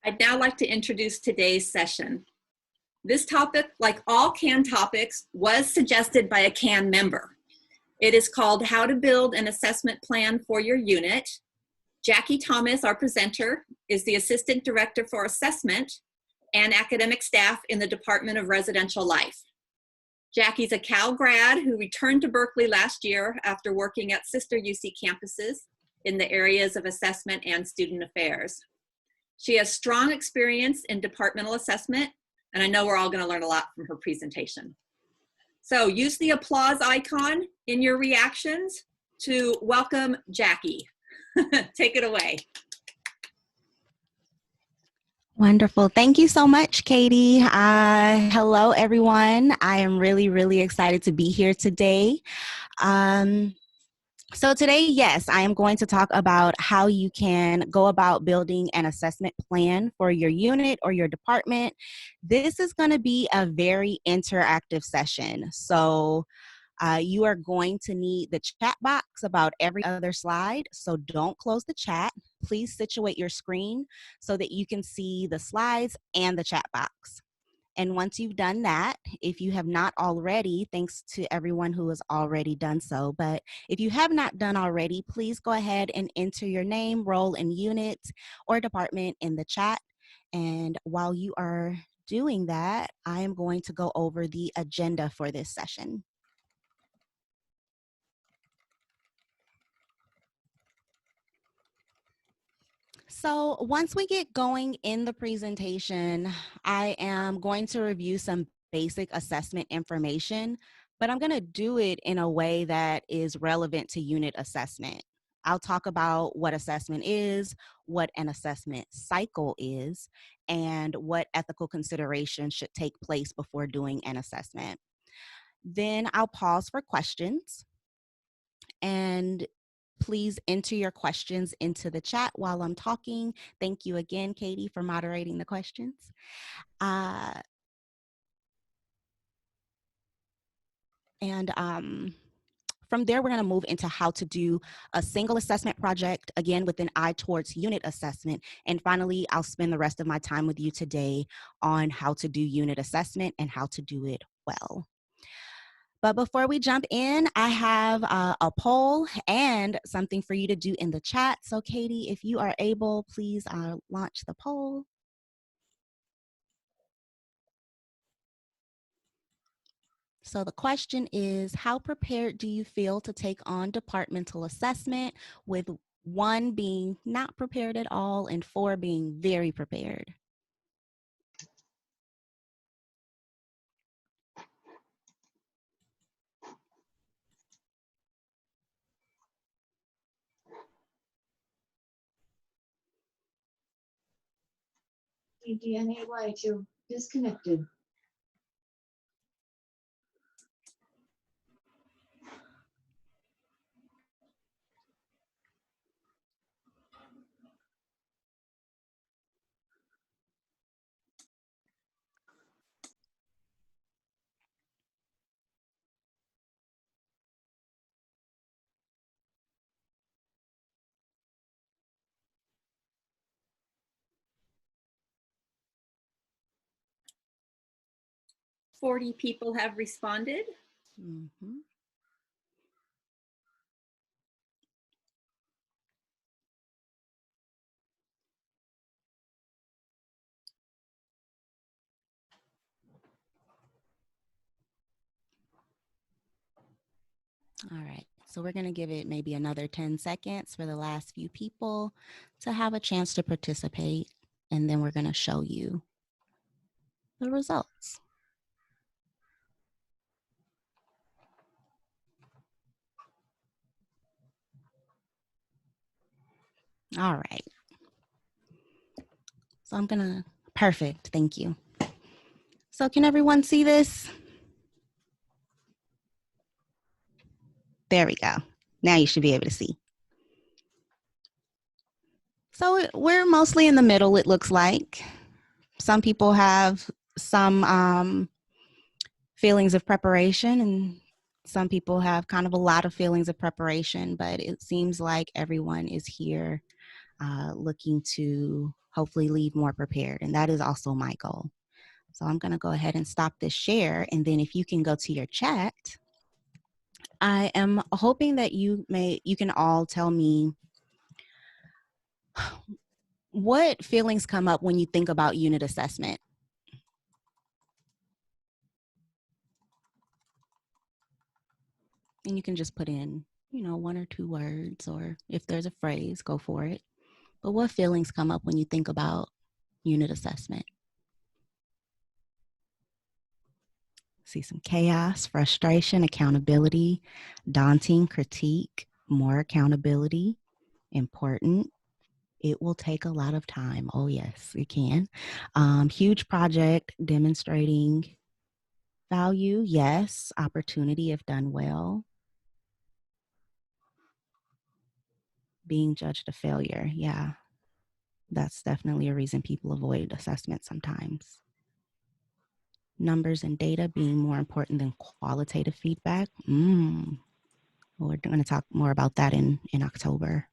I'd now like to introduce today's session. This topic, like all CAN topics, was suggested by a CAN member. It is called How to Build an Assessment Plan for Your Unit. Jacquelynn Thomas, our presenter, is the Assistant Director for Assessment and Academic Staff in the Department of Residential Life. Jackie's a Cal grad who returned to Berkeley last year after working at sister UC campuses in the areas of assessment and student affairs. She has strong experience in departmental assessment, and I know we're all going to learn a lot from her presentation. So use the applause icon in your reactions to welcome Jackie. Take it away. Wonderful. Thank you so much, Katie. Hello, everyone. I am really excited to be here today. So today, yes, I am going to talk about how you can go about building an assessment plan for your unit or your department. This is going to be a very interactive session. So you are going to need the chat box about every other slide. So don't close the chat. Please situate your screen so that you can see the slides and the chat box. And once you've done that, if you have not already, thanks to everyone who has already done so, but if you have not done already, please go ahead and enter your name, role, and unit or department in the chat. And while you are doing that, I am going to go over the agenda for this session. So once we get going in the presentation, I am going to review some basic assessment information, but I'm going to do it in a way that is relevant to unit assessment. I'll talk about what assessment is, what an assessment cycle is, and what ethical considerations should take place before doing an assessment. Then I'll pause for questions, and please enter your questions into the chat while I'm talking. Thank you again, Katie, for moderating the questions. From there, we're going to move into how to do a single assessment project, again, with an eye towards unit assessment. And finally, I'll spend the rest of my time with you today on how to do unit assessment and how to do it well. But before we jump in, I have a poll and something for you to do in the chat. So Katie, if you are able, please launch the poll. So the question is, how prepared do you feel to take on departmental assessment, with 1 being not prepared at all and 4 being very prepared? DNA White, you're disconnected. "40 people have responded." Mm-hmm. All right, so we're going to give it maybe another 10 seconds for the last few people to have a chance to participate, and then we're going to show you the results. All right. So I'm going to, perfect, thank you. So can everyone see this? There we go. Now you should be able to see. So we're mostly in the middle, it looks like. Some people have some feelings of preparation, and some people have kind of a lot of feelings of preparation, but it seems like everyone is here looking to hopefully leave more prepared. And that is also my goal. So I'm going to go ahead and stop this share. And then if you can go to your chat, I am hoping that you can all tell me what feelings come up when you think about unit assessment. And you can just put in, one or two words, or if there's a phrase, go for it. But what feelings come up when you think about unit assessment? See some chaos, frustration, accountability, daunting, critique, more accountability, important. It will take a lot of time. Oh yes, it can. Huge project, demonstrating value. Yes. Opportunity if done well. Being judged a failure. Yeah. That's definitely a reason people avoid assessment sometimes. Numbers and data being more important than qualitative feedback. We're going to talk more about that in October.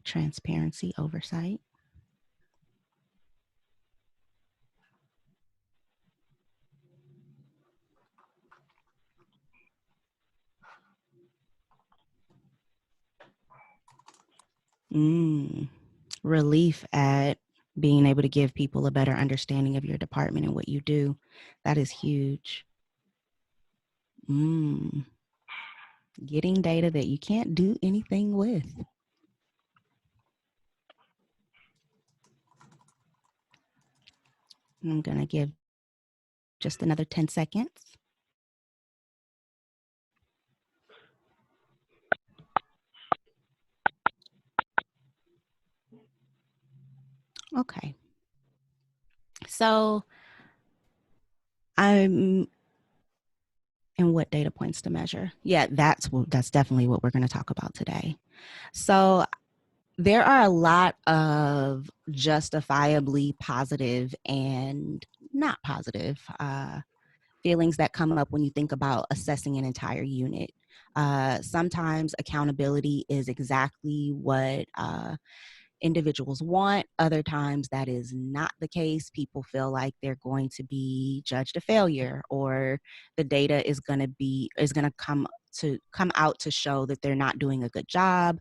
Transparency, oversight. Relief at being able to give people a better understanding of your department and what you do. That is huge. Getting data that you can't do anything with. I'm going to give just another 10 seconds. Okay. So and what data points to measure? Yeah, that's definitely what we're going to talk about today. So there are a lot of justifiably positive and not positive feelings that come up when you think about assessing an entire unit. Sometimes accountability is exactly what individuals want. Other times that is not the case. People feel like they're going to be judged a failure, or the data is going to come out to show that they're not doing a good job,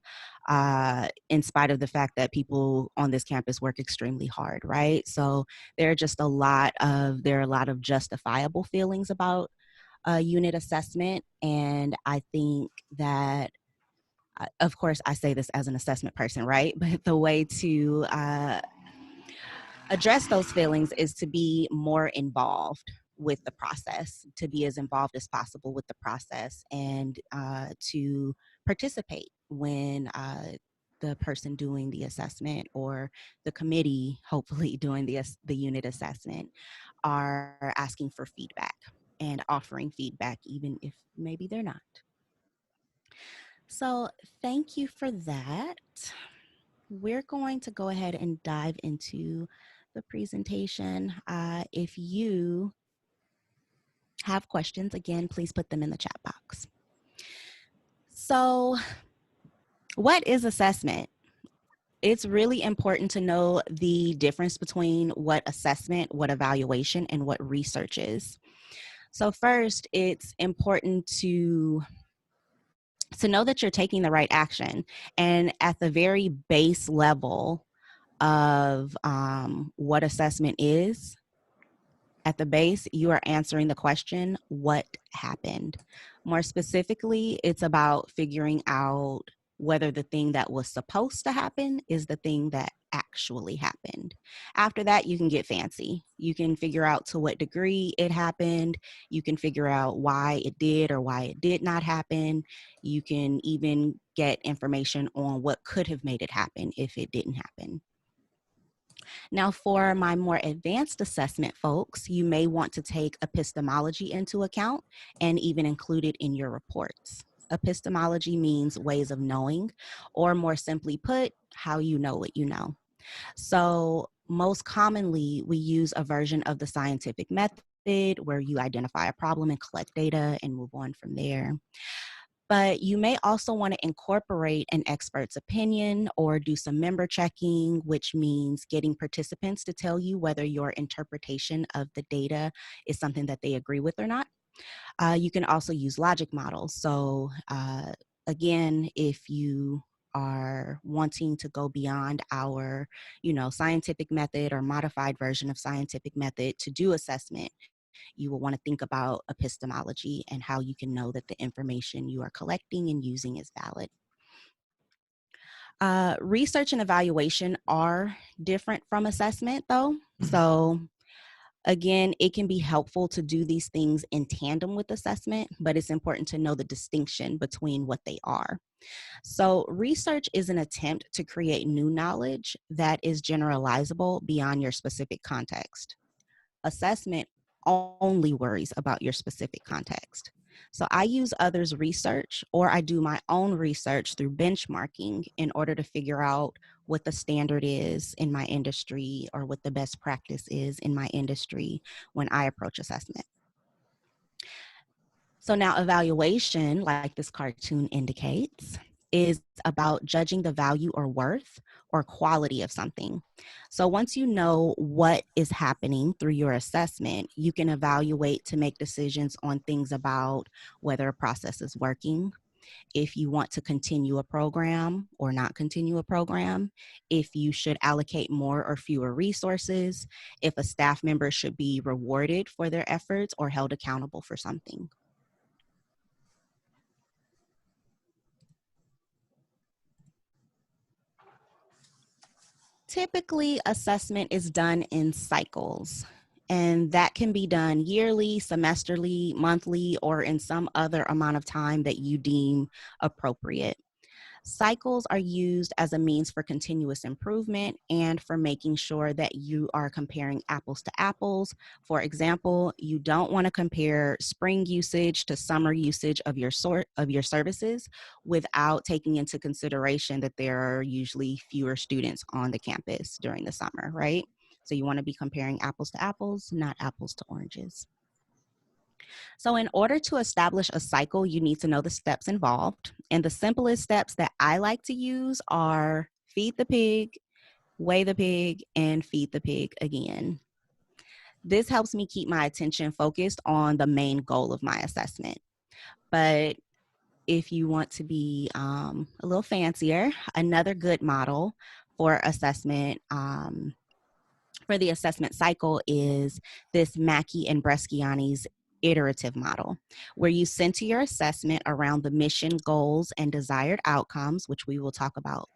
in spite of the fact that people on this campus work extremely hard, right? So there are a lot of justifiable feelings about unit assessment. And I think that of course, I say this as an assessment person, right? But the way to address those feelings is to be more involved with the process, to be as involved as possible with the process, and to participate when the person doing the assessment or the committee, hopefully doing the unit assessment, are asking for feedback and offering feedback, even if maybe they're not. So thank you for that. We're going to go ahead and dive into the presentation. If you have questions, again, please put them in the chat box. So what is assessment? It's really important to know the difference between what assessment, what evaluation, and what research is. So first, it's important to know that you're taking the right action. And at the very base level of what assessment is, at the base, you are answering the question, what happened? More specifically, it's about figuring out whether the thing that was supposed to happen is the thing that actually happened. After that, you can get fancy. You can figure out to what degree it happened. You can figure out why it did or why it did not happen. You can even get information on what could have made it happen if it didn't happen. Now, for my more advanced assessment folks, you may want to take epistemology into account and even include it in your reports. Epistemology means ways of knowing, or more simply put, how you know what you know. So most commonly, we use a version of the scientific method where you identify a problem and collect data and move on from there. But you may also want to incorporate an expert's opinion or do some member checking, which means getting participants to tell you whether your interpretation of the data is something that they agree with or not. You can also use logic models. So again, if you are wanting to go beyond our, scientific method or modified version of scientific method to do assessment, you will want to think about epistemology and how you can know that the information you are collecting and using is valid. Research and evaluation are different from assessment, though. So again, it can be helpful to do these things in tandem with assessment, but it's important to know the distinction between what they are. So research is an attempt to create new knowledge that is generalizable beyond your specific context. Assessment only worries about your specific context. So I use others' research, or I do my own research through benchmarking in order to figure out what the standard is in my industry or what the best practice is in my industry when I approach assessment. So now evaluation, like this cartoon indicates, is about judging the value or worth or quality of something. So once you know what is happening through your assessment, you can evaluate to make decisions on things about whether a process is working, if you want to continue a program or not continue a program, if you should allocate more or fewer resources, if a staff member should be rewarded for their efforts or held accountable for something. Typically, assessment is done in cycles, and that can be done yearly, semesterly, monthly, or in some other amount of time that you deem appropriate. Cycles are used as a means for continuous improvement and for making sure that you are comparing apples to apples. For example, you don't want to compare spring usage to summer usage of your services without taking into consideration that there are usually fewer students on the campus during the summer, right? So you want to be comparing apples to apples, not apples to oranges. So in order to establish a cycle, you need to know the steps involved. And the simplest steps that I like to use are feed the pig, weigh the pig, and feed the pig again. This helps me keep my attention focused on the main goal of my assessment. But if you want to be a little fancier, another good model for assessment for the assessment cycle is this Mackey and Bresciani's iterative model, where you center your assessment around the mission, goals, and desired outcomes, which we will talk about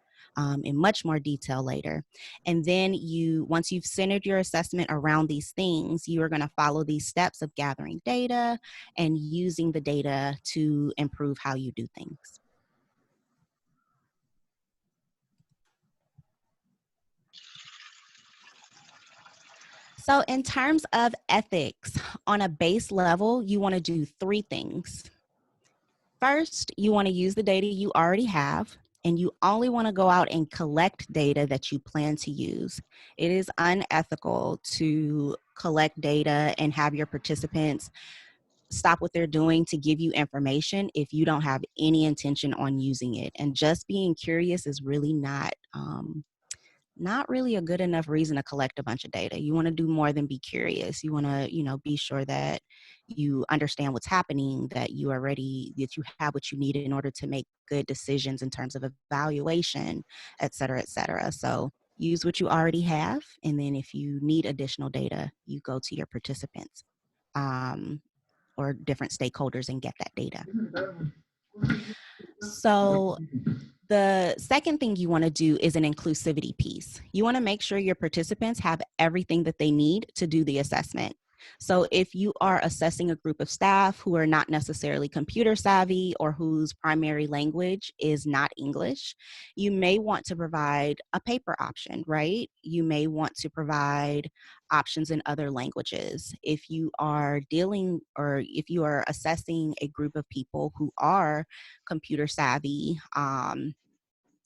in much more detail later. And then once you've centered your assessment around these things, you are going to follow these steps of gathering data and using the data to improve how you do things. So in terms of ethics, on a base level, you want to do three things. First, you want to use the data you already have, and you only want to go out and collect data that you plan to use. It is unethical to collect data and have your participants stop what they're doing to give you information if you don't have any intention on using it. And just being curious is really not really a good enough reason to collect a bunch of data. You want to do more than be curious. You want to, be sure that you understand what's happening, that you are ready, that you have what you need in order to make good decisions in terms of evaluation, et cetera, et cetera. So use what you already have. And then if you need additional data, you go to your participants or different stakeholders and get that data. So the second thing you want to do is an inclusivity piece. You want to make sure your participants have everything that they need to do the assessment. So if you are assessing a group of staff who are not necessarily computer savvy or whose primary language is not English, you may want to provide a paper option, right? You may want to provide options in other languages. If you are dealing or if you are assessing a group of people who are computer savvy,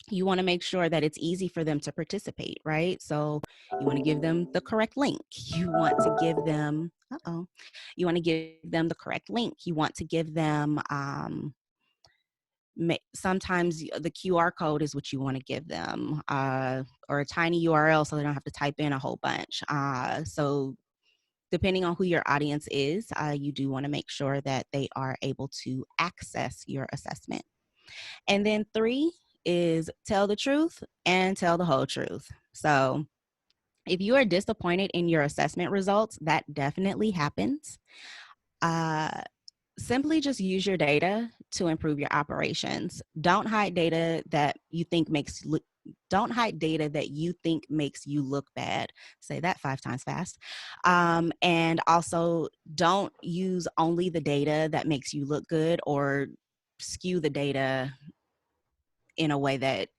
you want to make sure that it's easy for them to participate, right? So you want to give them the correct link. You want to give them, you want to give them the correct link. You want to give them sometimes the QR code is what you want to give them, or a tiny URL so they don't have to type in a whole bunch. So depending on who your audience is, you do want to make sure that they are able to access your assessment. And then 3 is tell the truth and tell the whole truth. So if you are disappointed in your assessment results, that definitely happens. Simply just use your data to improve your operations. Don't hide data that you think makes you look bad. Say that 5 times fast. And also don't use only the data that makes you look good, or skew the data in a way that,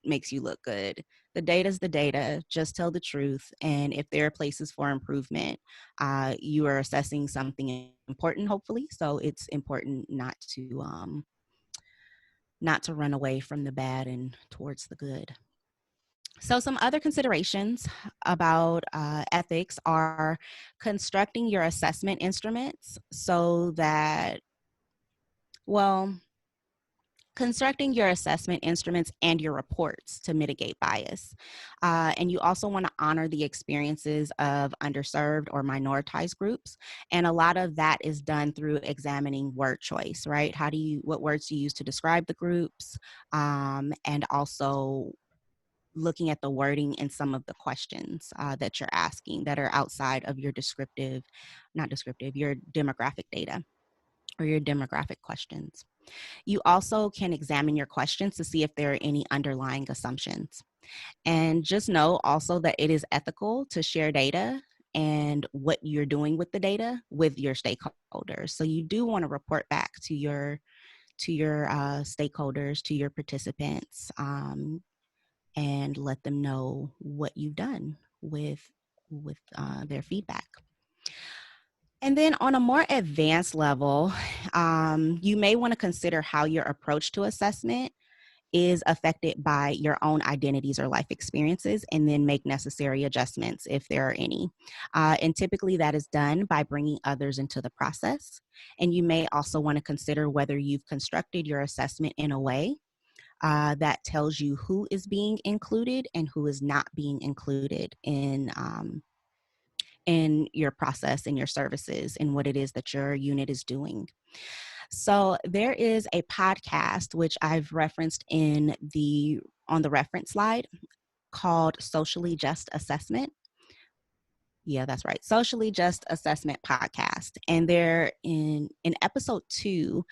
makes you look good. The data's the data. Just tell the truth. And if there are places for improvement, you are assessing something important, hopefully. So it's important not to run away from the bad and towards the good. So some other considerations about ethics are constructing your assessment instruments so that, constructing your assessment instruments and your reports to mitigate bias. And you also want to honor the experiences of underserved or minoritized groups. And a lot of that is done through examining word choice, right? What words do you use to describe the groups? And also looking at the wording in some of the questions that you're asking that are outside of your your demographic data or your demographic questions. You also can examine your questions to see if there are any underlying assumptions. And just know also that it is ethical to share data and what you're doing with the data with your stakeholders. So you do want to report back to your stakeholders, to your participants, and let them know what you've done with their feedback. And then on a more advanced level, you may want to consider how your approach to assessment is affected by your own identities or life experiences, and then make necessary adjustments if there are any. And typically that is done by bringing others into the process. And you may also want to consider whether you've constructed your assessment in a way that tells you who is being included and who is not being included in your process and your services and what it is that your unit is doing. So there is a podcast which I've referenced on the reference slide called Socially Just Assessment. Yeah, that's right. Socially Just Assessment podcast. And they're in episode 2,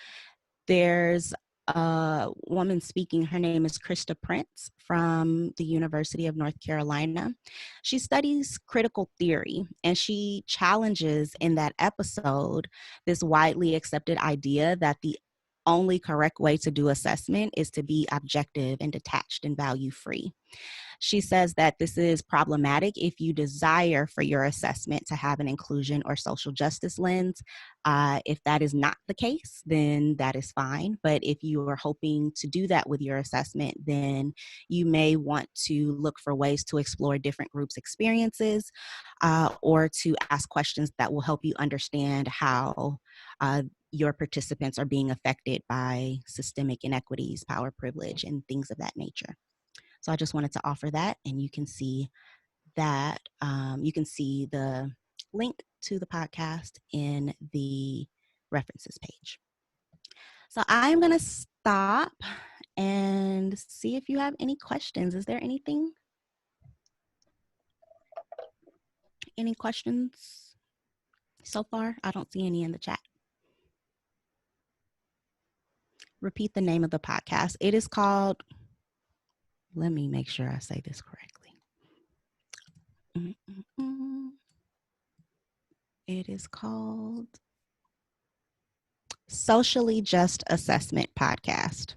there's a woman speaking. Her name is Krista Prince from the University of North Carolina. She studies critical theory, and she challenges in that episode this widely accepted idea that the only correct way to do assessment is to be objective and detached and value-free. She says that this is problematic if you desire for your assessment to have an inclusion or social justice lens. If that is not the case, then that is fine. But if you are hoping to do that with your assessment, then you may want to look for ways to explore different groups' experiences, or to ask questions that will help you understand how your participants are being affected by systemic inequities, power, privilege, and things of that nature. So I just wanted to offer that, and you can see that, you can see the link to the podcast in the references page. So I'm going to stop and see if you have any questions. Is there anything? Any questions so far? I don't see any in the chat. Repeat the name of the podcast. It is called, let me make sure I say this correctly. It is called Socially Just Assessment Podcast.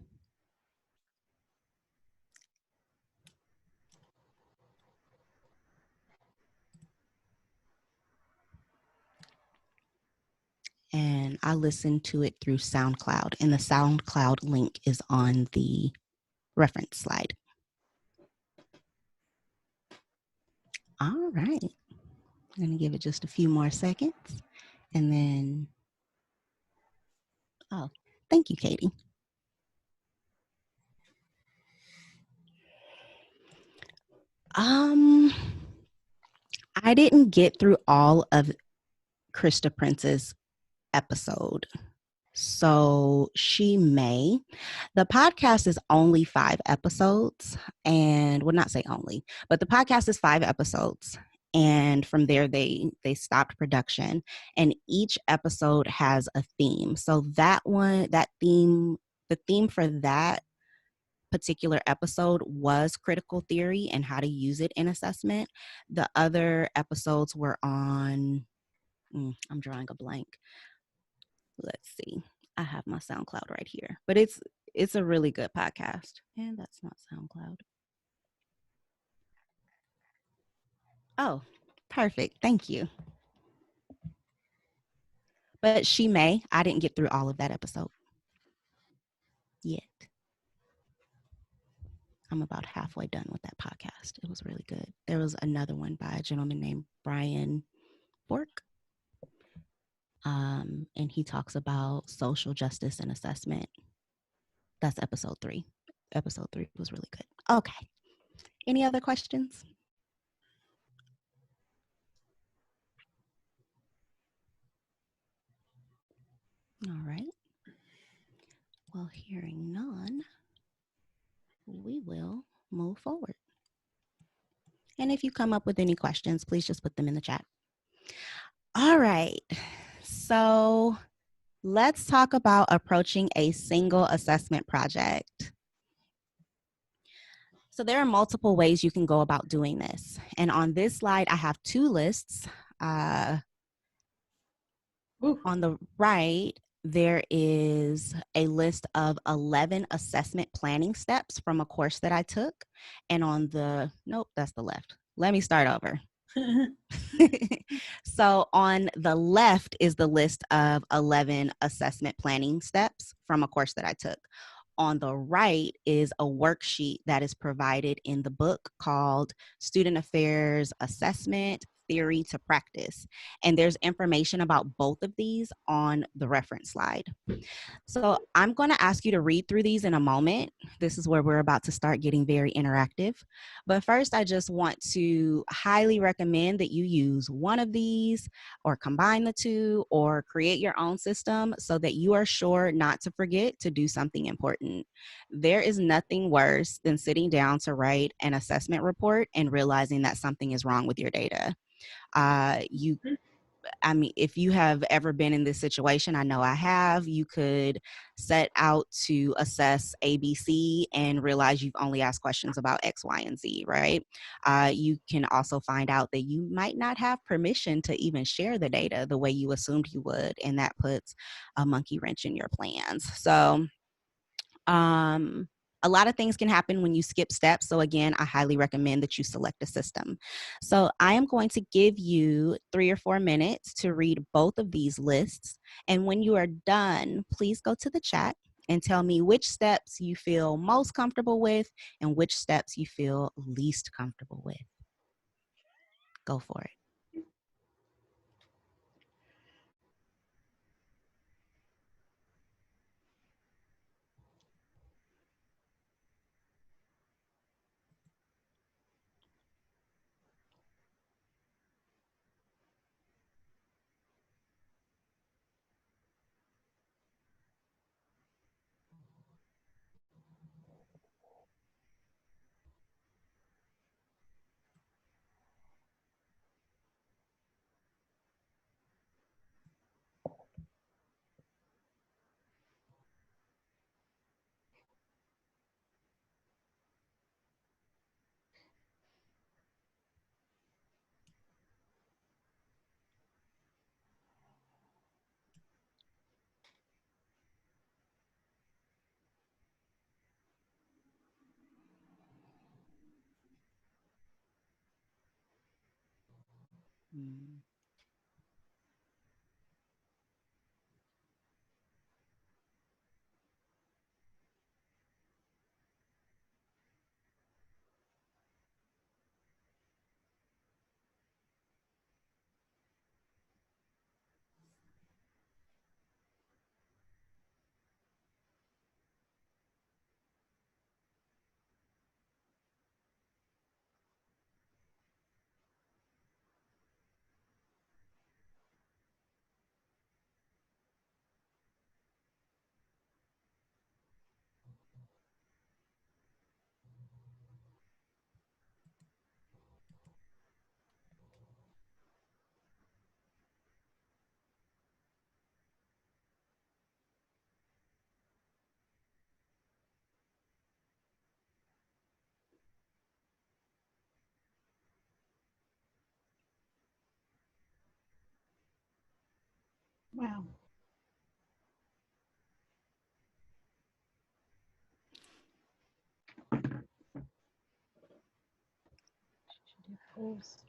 And I listened to it through SoundCloud, and the SoundCloud link is on the reference slide. All right. I'm going to give it just a few more seconds, and then, oh, thank you, Katie. Um, I didn't get through all of Krista Prince's episode. So she may. The podcast is only 5 episodes, and well, not say only, but the podcast is 5 episodes. And from there, they stopped production, and each episode has a theme. So that theme, the theme for that particular episode was critical theory and how to use it in assessment. The other episodes were on, I'm drawing a blank. Let's see. I have my SoundCloud right here, but it's a really good podcast. And that's not SoundCloud. Oh, perfect. Thank you. But I didn't get through all of that episode yet. I'm about halfway done with that podcast. It was really good. There was another one by a gentleman named Brian Bork. And he talks about social justice and assessment. That's episode 3. Episode 3 was really good. Okay. Any other questions? All right. Well, hearing none, we will move forward. And if you come up with any questions, please just put them in the chat. All right. So let's talk about approaching a single assessment project. So there are multiple ways you can go about doing this. And on this slide, I have 2 lists. On the right, there is a list of 11 assessment planning steps from a course that I took. And on the, nope, that's the left. Let me start over. So on the left is the list of 11 assessment planning steps from a course that I took. On the right is a worksheet that is provided in the book called Student Affairs Assessment Theory to Practice. And there's information about both of these on the reference slide. So I'm going to ask you to read through these in a moment. This is where we're about to start getting very interactive. But first, I just want to highly recommend that you use one of these or combine the 2 or create your own system so that you are sure not to forget to do something important. There is nothing worse than sitting down to write an assessment report and realizing that something is wrong with your data. If you have ever been in this situation, I know I have, you could set out to assess ABC and realize you've only asked questions about X, Y, and Z, right? You can also find out that you might not have permission to even share the data the way you assumed you would, and that puts a monkey wrench in your plans. So, a lot of things can happen when you skip steps. So again, I highly recommend that you select a system. So I am going to give you 3 or 4 minutes to read both of these lists. And when you are done, please go to the chat and tell me which steps you feel most comfortable with and which steps you feel least comfortable with. Go for it. Mm. Wow. Post.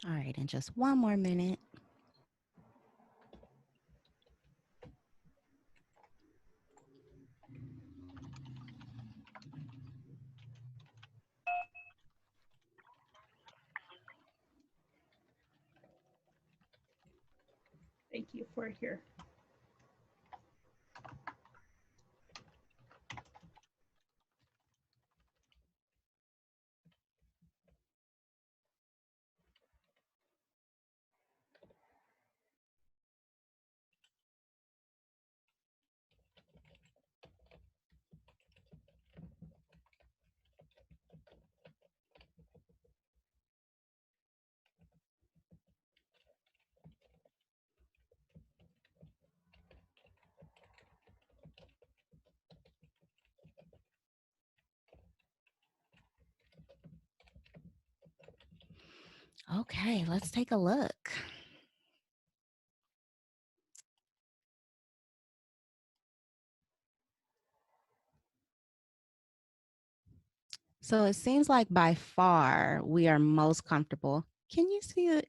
All right, and just one more minute. Thank you for here. Okay, let's take a look. So it seems like by far we are most comfortable. Can you see it?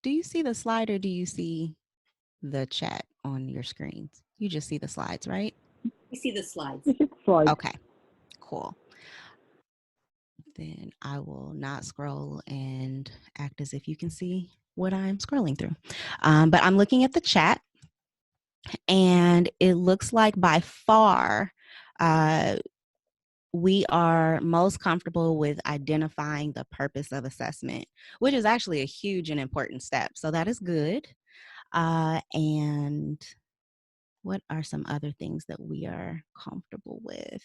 Do you see the slide or do you see the chat on your screens? You just see the slides, right? We see the slides. Okay, cool. Then I will not scroll and act as if you can see what I'm scrolling through. But I'm looking at the chat and it looks like by far we are most comfortable with identifying the purpose of assessment, which is actually a huge and important step. So that is good. And what are some other things that we are comfortable with?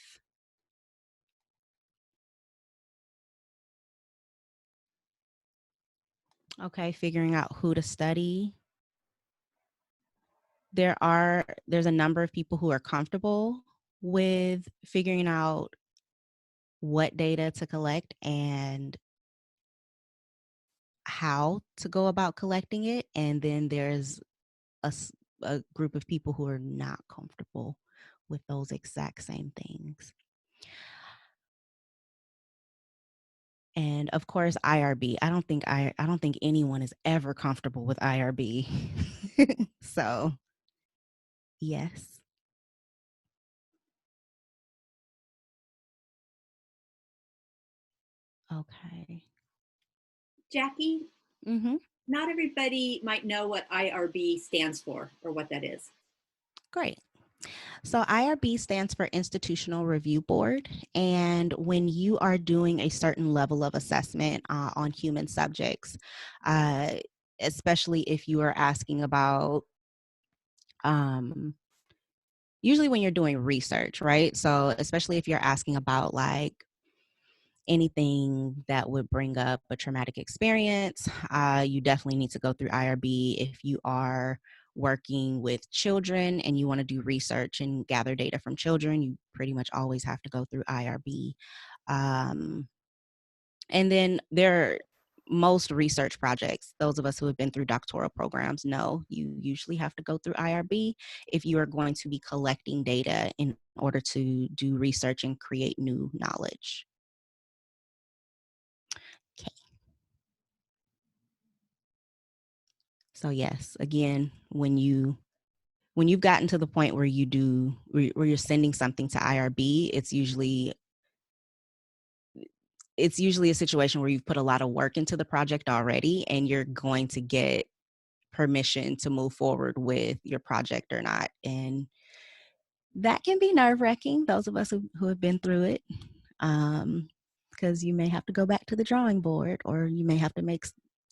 Okay, figuring out who to study. There's a number of people who are comfortable with figuring out what data to collect and how to go about collecting it. And then there's a group of people who are not comfortable with those exact same things. And of course, IRB. I don't think anyone is ever comfortable with IRB. So, yes. Okay. Jackie, Mm-hmm. not everybody might know what IRB stands for or what that is. Great. So IRB stands for Institutional Review Board. And when you are doing a certain level of assessment on human subjects, especially if you are asking about, usually when you're doing research, right? So especially if you're asking about like anything that would bring up a traumatic experience, you definitely need to go through IRB. If you are working with children and you want to do research and gather data from children, you pretty much always have to go through IRB. And then most research projects, those of us who have been through doctoral programs know you usually have to go through IRB if you are going to be collecting data in order to do research and create new knowledge. Okay. So yes, again, when you've gotten to the point where where you're sending something to IRB, it's usually a situation where you've put a lot of work into the project already, and you're going to get permission to move forward with your project or not. And that can be nerve-wracking, those of us who have been through it, because you may have to go back to the drawing board, or you may have to make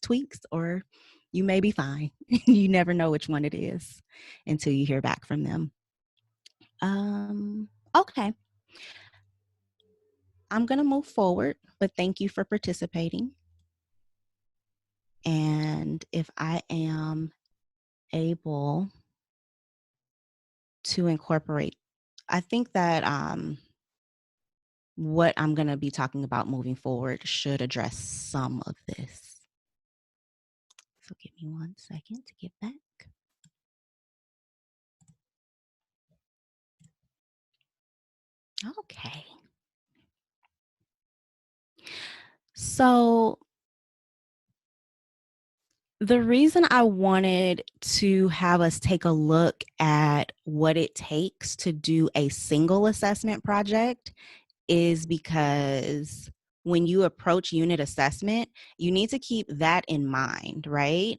tweaks, or you may be fine. You never know which one it is until you hear back from them. Okay. I'm going to move forward, but thank you for participating. And if I am able to incorporate, I think that what I'm going to be talking about moving forward should address some of this. So give me 1 second to get back. Okay. So the reason I wanted to have us take a look at what it takes to do a single assessment project is because when you approach unit assessment, you need to keep that in mind, right?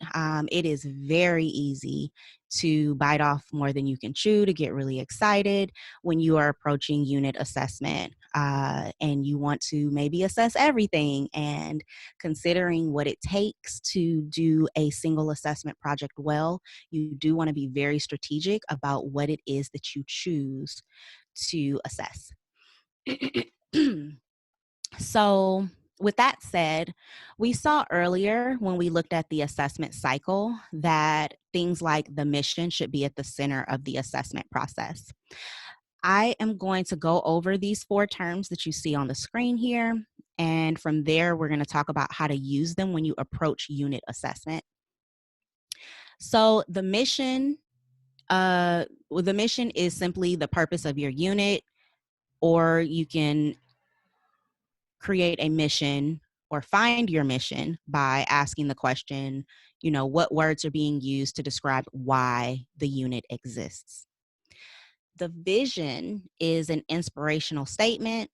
It is very easy to bite off more than you can chew, to get really excited when you are approaching unit assessment, and you want to maybe assess everything. And considering what it takes to do a single assessment project well, you do want to be very strategic about what it is that you choose to assess. So with that said, we saw earlier when we looked at the assessment cycle that things like the mission should be at the center of the assessment process. I am going to go over these 4 terms that you see on the screen here. And from there, we're going to talk about how to use them when you approach unit assessment. So the mission is simply the purpose of your unit, or you can create a mission or find your mission by asking the question, what words are being used to describe why the unit exists. The vision is an inspirational statement,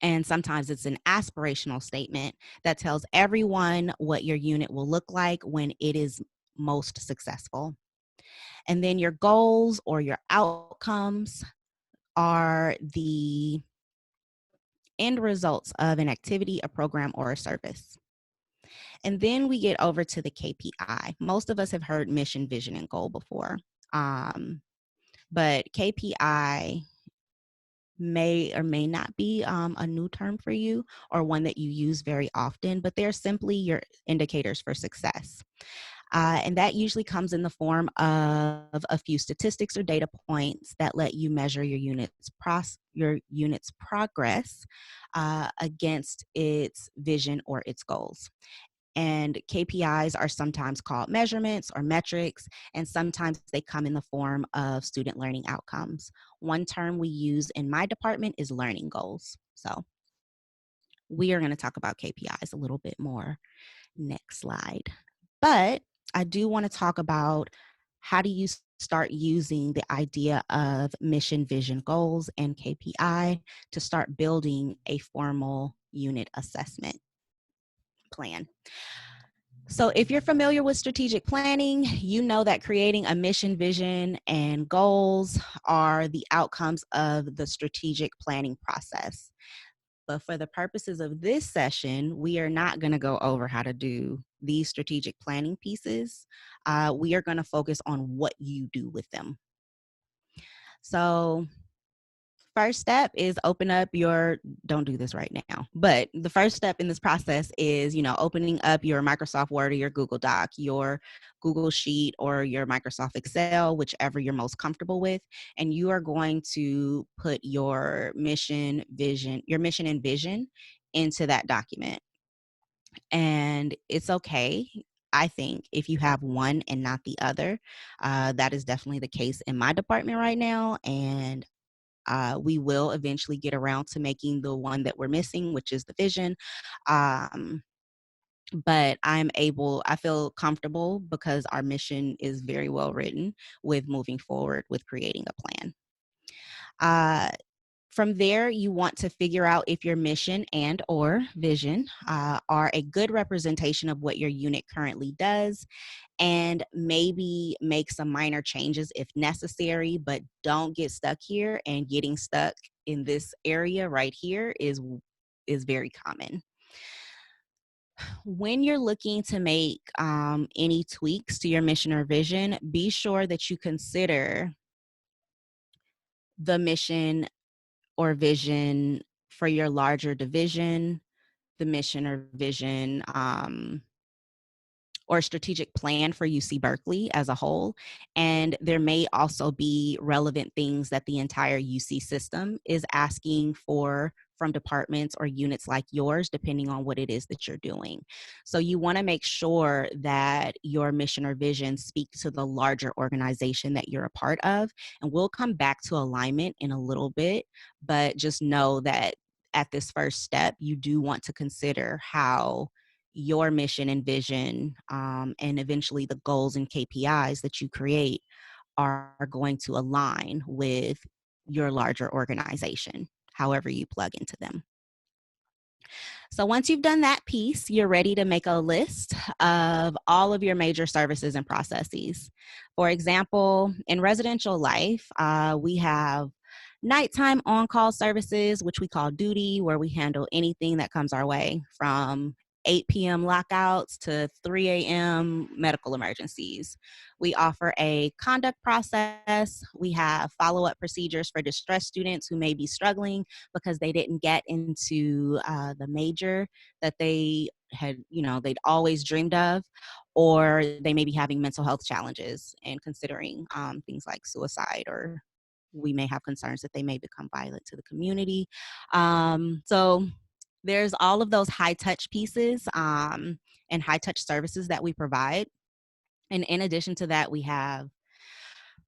and sometimes it's an aspirational statement that tells everyone what your unit will look like when it is most successful. And then your goals or your outcomes are the end results of an activity, a program, or a service. And then we get over to the KPI. Most of us have heard mission, vision, and goal before. But KPI may or may not be a new term for you, or one that you use very often, but they're simply your indicators for success. And that usually comes in the form of a few statistics or data points that let you measure your unit's progress against its vision or its goals. And KPIs are sometimes called measurements or metrics, and sometimes they come in the form of student learning outcomes. One term we use in my department is learning goals. So we are going to talk about KPIs a little bit more next slide. But I do want to talk about how do you start using the idea of mission, vision, goals, and KPI to start building a formal unit assessment plan. So if you're familiar with strategic planning, you know that creating a mission, vision, and goals are the outcomes of the strategic planning process. But for the purposes of this session, we are not going to go over how to do these strategic planning pieces. We are going to focus on what you do with them. So first step is don't do this right now, but the first step in this process is, opening up your Microsoft Word or your Google Doc, your Google Sheet or your Microsoft Excel, whichever you're most comfortable with. And you are going to put your mission and vision into that document. And it's okay, I think, if you have one and not the other. That is definitely the case in my department right now. And we will eventually get around to making the one that we're missing, which is the vision. but I feel comfortable because our mission is very well written with moving forward with creating a plan. From there, you want to figure out if your mission and or vision are a good representation of what your unit currently does, and maybe make some minor changes if necessary, but don't get stuck here. And getting stuck in this area right here is very common. When you're looking to make any tweaks to your mission or vision, be sure that you consider the mission or vision for your larger division, the mission or vision or strategic plan for UC Berkeley as a whole. And there may also be relevant things that the entire UC system is asking for from departments or units like yours, depending on what it is that you're doing. So you want to make sure that your mission or vision speak to the larger organization that you're a part of. And we'll come back to alignment in a little bit, but just know that at this first step, you do want to consider how your mission and vision, and eventually the goals and KPIs that you create are going to align with your larger organization, however you plug into them. So once you've done that piece, you're ready to make a list of all of your major services and processes. For example, in residential life, we have nighttime on-call services, which we call duty, where we handle anything that comes our way, from 8 p.m. lockouts to 3 a.m. medical emergencies. We offer a conduct process. We have follow-up procedures for distressed students who may be struggling because they didn't get into the major that they had, they'd always dreamed of, or they may be having mental health challenges and considering things like suicide, or we may have concerns that they may become violent to the community. So there's all of those high touch pieces and high touch services that we provide. And in addition to that, we have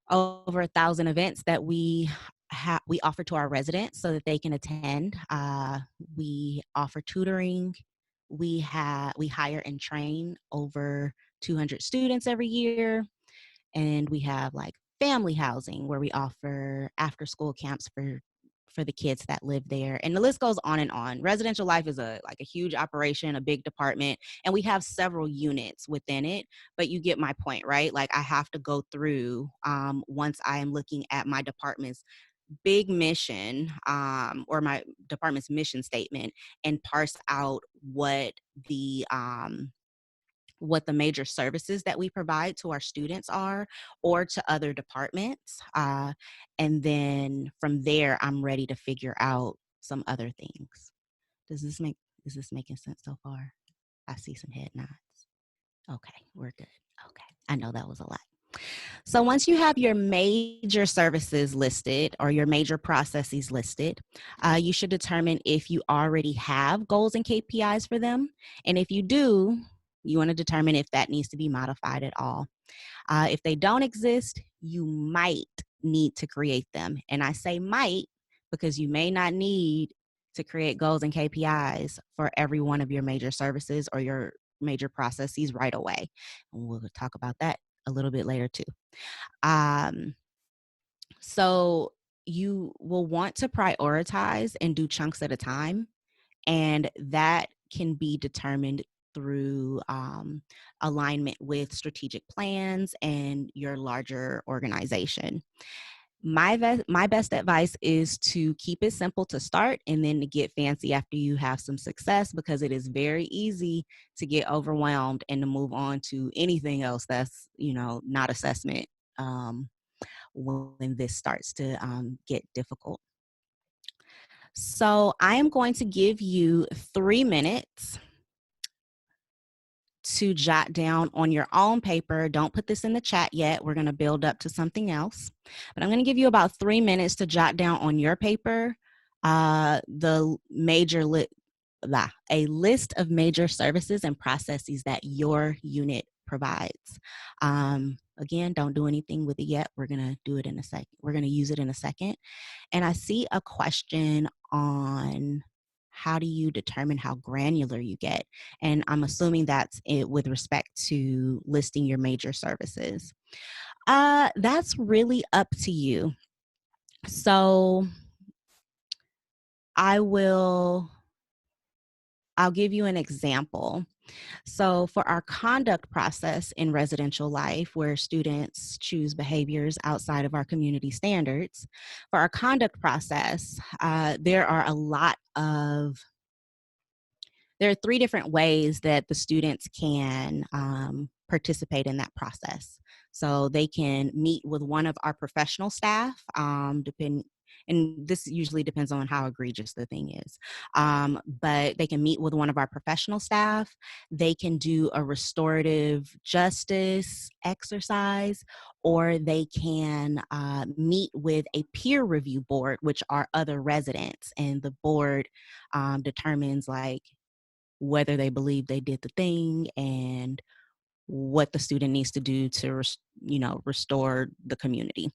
over 1,000 events that we offer to our residents so that they can attend. We offer tutoring. We hire and train over 200 students every year. And we have like family housing where we offer after school camps for the kids that live there. And the list goes on and on. Residential life is a huge operation, a big department, and we have several units within it, but you get my point, right? Like I have to go through once I am looking at my department's big mission or my department's mission statement and parse out what the major services that we provide to our students are, or to other departments. And then from there, I'm ready to figure out some other things. Is this making sense so far? I see some head nods. Okay, we're good. Okay, I know that was a lot. So once you have your major services listed or your major processes listed, you should determine if you already have goals and KPIs for them. And if you do, you want to determine if that needs to be modified at all. If they don't exist, you might need to create them. And I say might because you may not need to create goals and KPIs for every one of your major services or your major processes right away. And we'll talk about that a little bit later too. So you will want to prioritize and do chunks at a time, and that can be determined through alignment with strategic plans and your larger organization. My best advice is to keep it simple to start and then to get fancy after you have some success, because it is very easy to get overwhelmed and to move on to anything else that's, not assessment when this starts to get difficult. So I am going to give you 3 minutes to jot down on your own paper. Don't put this in the chat yet. We're going to build up to something else. But I'm going to give you about 3 minutes to jot down on your paper a list of major services and processes that your unit provides. Again, don't do anything with it yet. We're going to do it in a second. We're going to use it in a second. And I see a question on how do you determine how granular you get? And I'm assuming that's it with respect to listing your major services. That's really up to you. So I'll give you an example. So for our conduct process in residential life, where students choose behaviors outside of our community standards, for our conduct process, there are three different ways that the students can participate in that process. So they can meet with one of our professional staff, and this usually depends on how egregious the thing is. But they can meet with one of our professional staff. They can do a restorative justice exercise, or they can meet with a peer review board, which are other residents, and the board determines like whether they believe they did the thing and what the student needs to do to restore the community.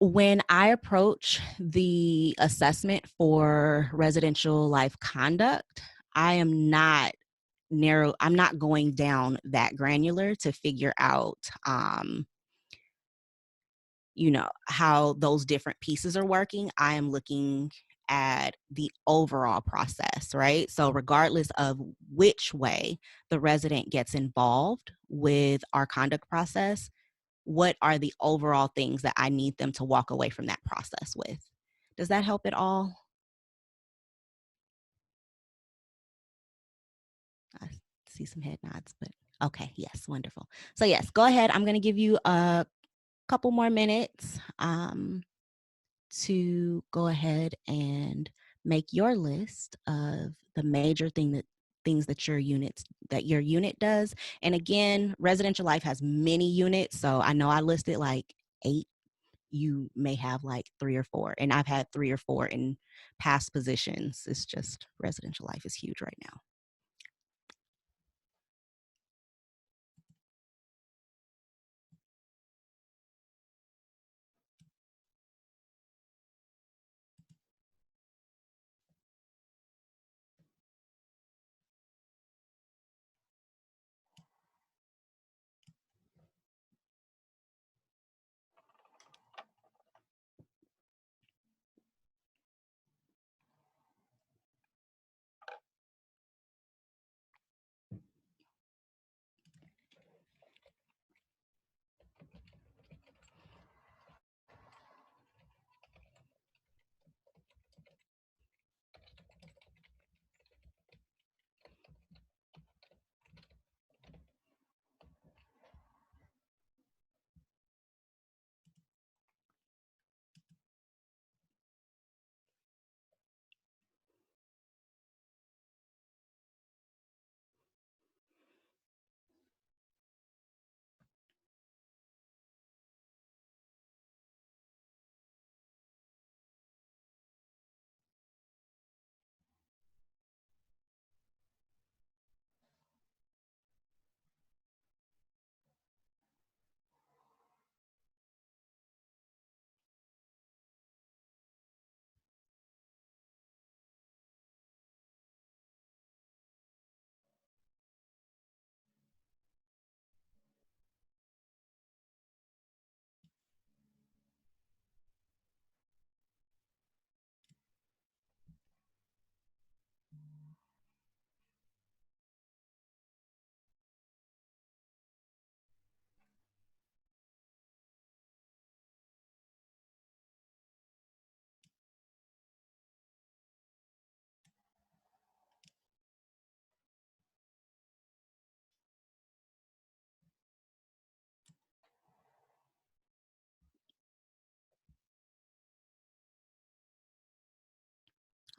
When I approach the assessment for residential life conduct, I'm not going down that granular to figure out how those different pieces are working. I am looking at the overall process, right? So regardless of which way the resident gets involved with our conduct process, what are the overall things that I need them to walk away from that process with? Does that help at all? I see some head nods, but okay, yes, wonderful. So yes, go ahead. I'm going to give you a couple more minutes to go ahead and make your list of the major things that your unit does. And again, residential life has many units, so I know I listed like 8. You may have like 3 or 4, and I've had 3 or 4 in past positions. It's just residential life is huge right now.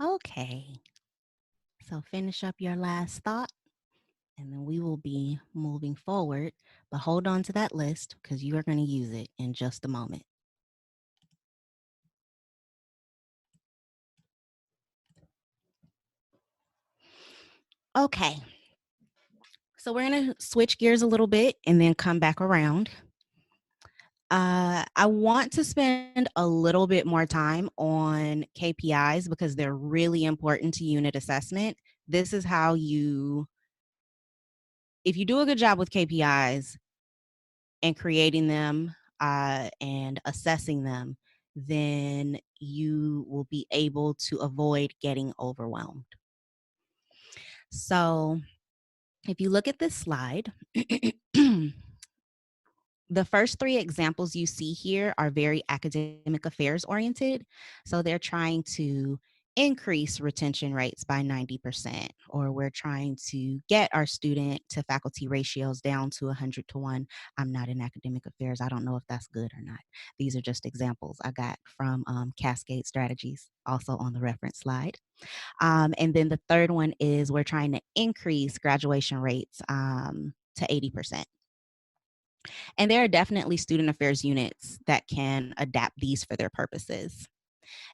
Okay, so finish up your last thought, and then we will be moving forward. But hold on to that list because you are going to use it in just a moment. Okay, so we're going to switch gears a little bit and then come back around. I want to spend a little bit more time on KPIs because they're really important to unit assessment. This is how if you do a good job with KPIs and creating them and assessing them, then you will be able to avoid getting overwhelmed. So if you look at this slide, the first three examples you see here are very academic affairs oriented. So they're trying to increase retention rates by 90%, or we're trying to get our student to faculty ratios down to 100-1. I'm not in academic affairs. I don't know if that's good or not. These are just examples I got from Cascade Strategies, also on the reference slide. And then the third one is we're trying to increase graduation rates to 80%. And there are definitely student affairs units that can adapt these for their purposes.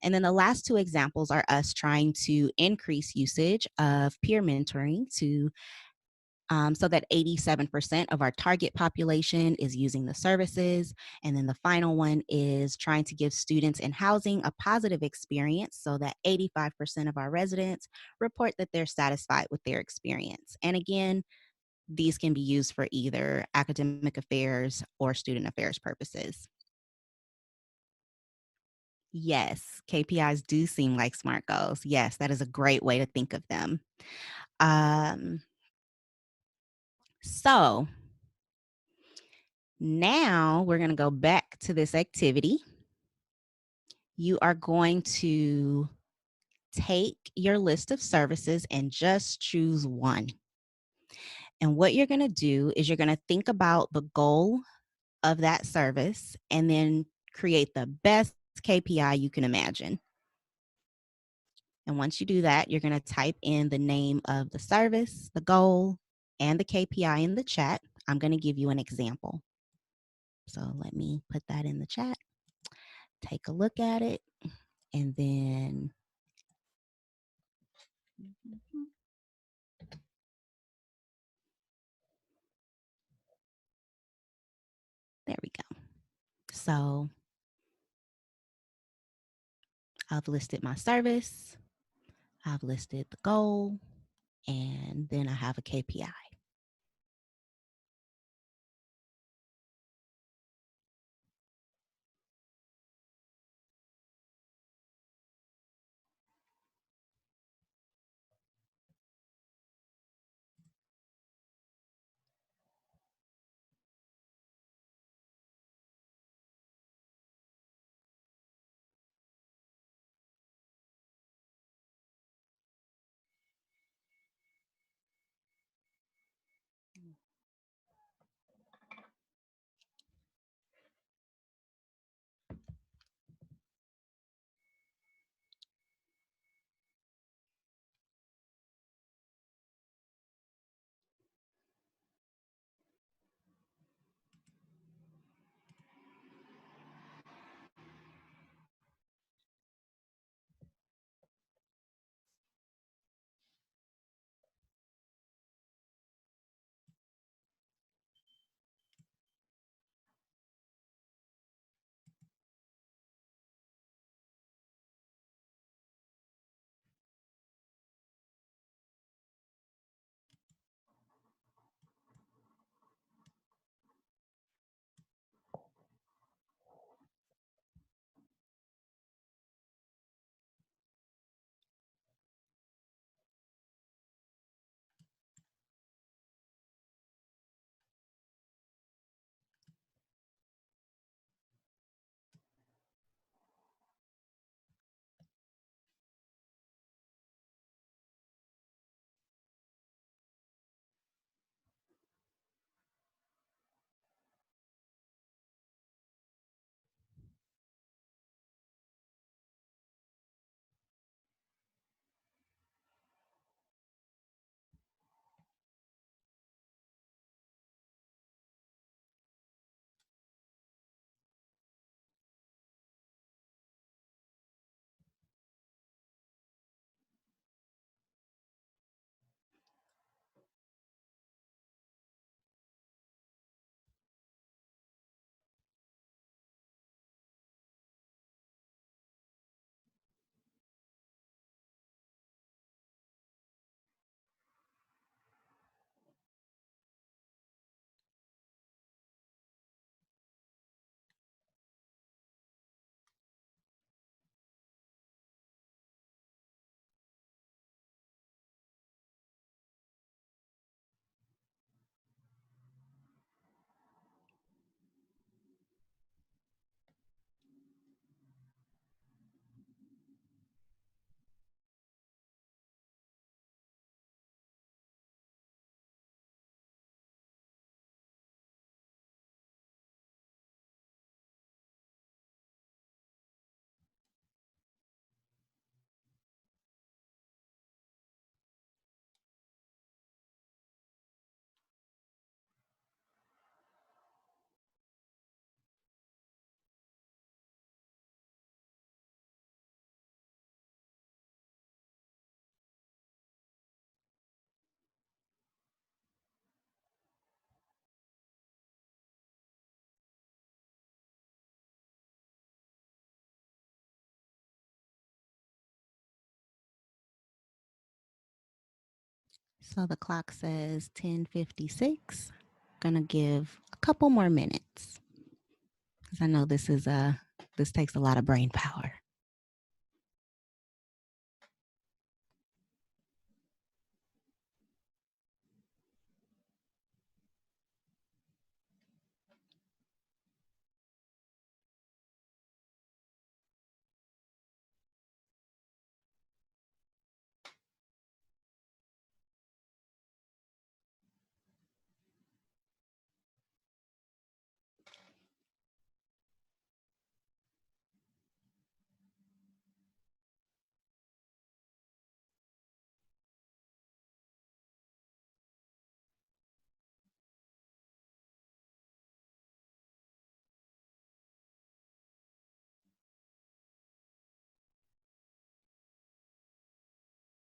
And then the last two examples are us trying to increase usage of peer mentoring to so that 87% of our target population is using the services. And then the final one is trying to give students in housing a positive experience so that 85% of our residents report that they're satisfied with their experience. And again, these can be used for either academic affairs or student affairs purposes. Yes, KPIs do seem like SMART goals. Yes, that is a great way to think of them. Um, so now we're going to go back to this activity. You are going to take your list of services and just choose one. And what you're going to do is you're going to think about the goal of that service and then create the best KPI you can imagine. And once you do that, you're going to type in the name of the service, the goal, and the KPI in the chat. I'm going to give you an example. So let me put that in the chat. Take a look at it, and then there we go. So I've listed my service, I've listed the goal, and then I have a KPI. So the clock says 10:56. Gonna give a couple more minutes because I know this takes a lot of brain power.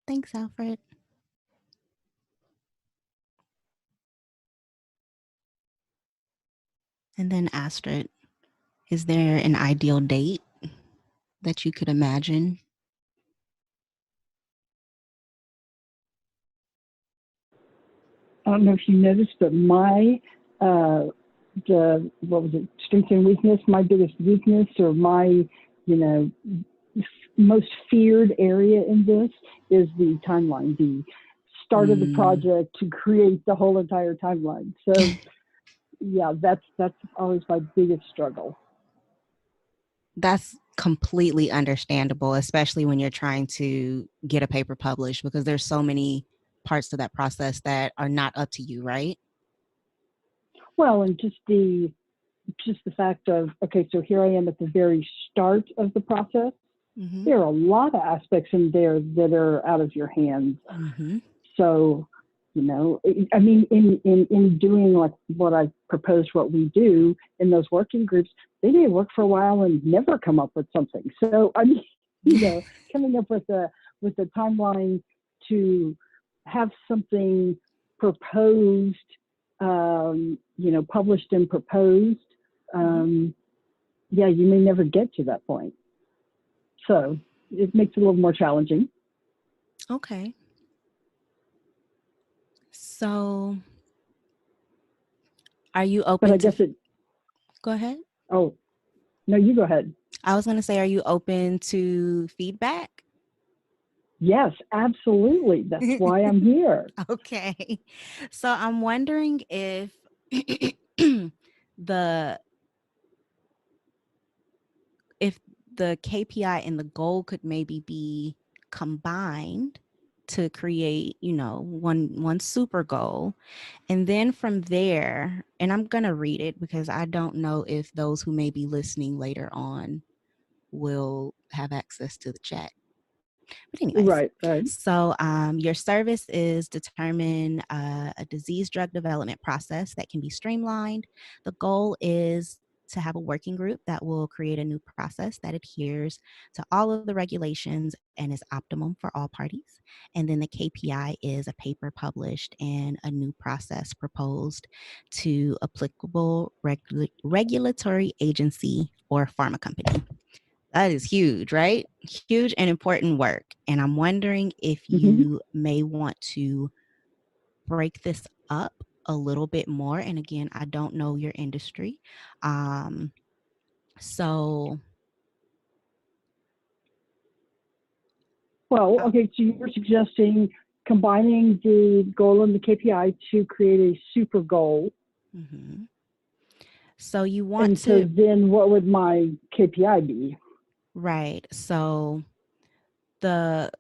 Thanks, Alfred. And then Astrid, is there an ideal date that you could imagine? I don't know if you noticed, but what was it, strength and weakness, my biggest weakness or my, most feared area in this is the timeline, the start of the project to create the whole entire timeline. So yeah, that's always my biggest struggle. That's completely understandable, especially when you're trying to get a paper published, because there's so many parts to that process that are not up to you, right? Well, and just the fact of, okay, so here I am at the very start of the process. Mm-hmm. There are a lot of aspects in there that are out of your hands. Mm-hmm. So, I mean, in doing like what I proposed, what we do in those working groups, they may work for a while and never come up with something. So, I mean, coming up with a timeline to have something proposed, published and proposed, yeah, you may never get to that point. So it makes it a little more challenging. Okay. So are you open go ahead? Oh, no, you go ahead. I was going to say, are you open to feedback? Yes, absolutely. That's why I'm here. Okay. So I'm wondering if the KPI and the goal could maybe be combined to create, one super goal. And then from there, and I'm going to read it because I don't know if those who may be listening later on will have access to the chat. But anyways, right. So your service is determine a disease drug development process that can be streamlined. The goal is to have a working group that will create a new process that adheres to all of the regulations and is optimum for all parties. And then the KPI is a paper published and a new process proposed to applicable regulatory agency or pharma company. That is huge, right? Huge and important work. And I'm wondering if you may want to break this up a little bit more. And again, I don't know your industry. Well, okay, so you were suggesting combining the goal and the KPI to create a super goal. Mm-hmm. So you want and so then what would my KPI be? Right. So let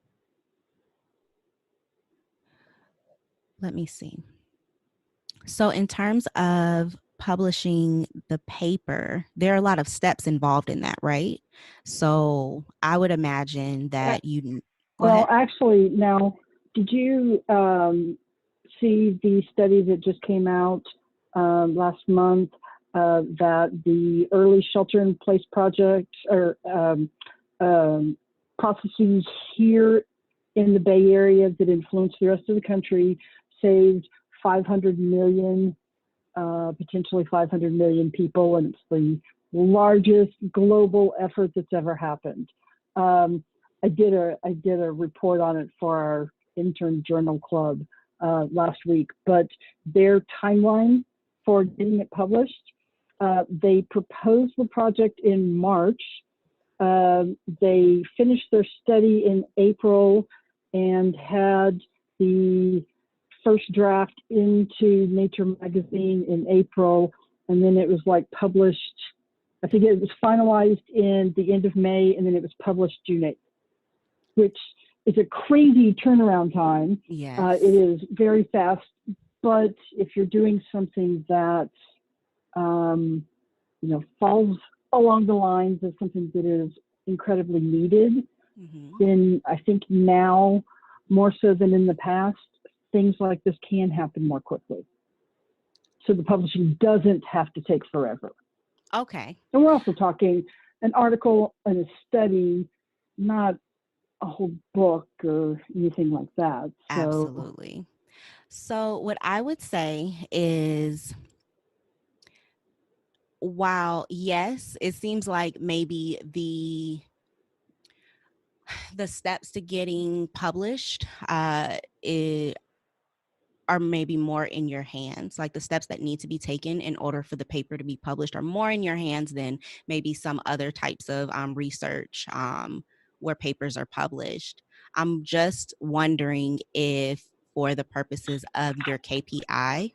me see. So in terms of publishing the paper, there are a lot of steps involved in that, right? So I would imagine that actually, now, did you see the study that just came out last month that the early shelter-in-place project or processes here in the Bay Area that influence the rest of the country saved 500 million, potentially 500 million people, and it's the largest global effort that's ever happened. I did a report on it for our intern journal club last week, but their timeline for getting it published, they proposed the project in March. They finished their study in April and had the first draft into Nature magazine in April, and then it was like published, I think it was finalized in the end of May, and then it was published June 8th, which is a crazy turnaround time. Yes. It is very fast, but if you're doing something that, falls along the lines of something that is incredibly needed, then I think now, more so than in the past, things like this can happen more quickly. So the publishing doesn't have to take forever. Okay. And we're also talking an article and a study, not a whole book or anything like that. So, absolutely. So what I would say is, while yes, it seems like maybe the steps to getting published are maybe more in your hands. Like the steps that need to be taken in order for the paper to be published are more in your hands than maybe some other types of research where papers are published. I'm just wondering if, for the purposes of your KPI,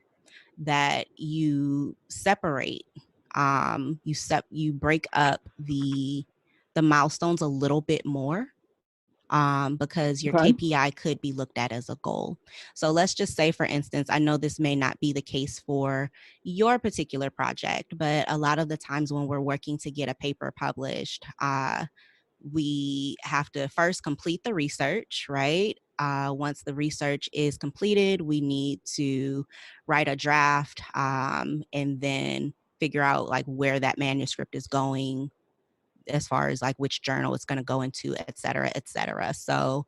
that you separate, you break up the milestones a little bit more, because your okay. KPI could be looked at as a goal. So let's just say, for instance, I know this may not be the case for your particular project, but a lot of the times when we're working to get a paper published, we have to first complete the research, right? Once the research is completed, we need to write a draft, and then figure out like where that manuscript is going, as far as like which journal it's going to go into, et cetera, et cetera. So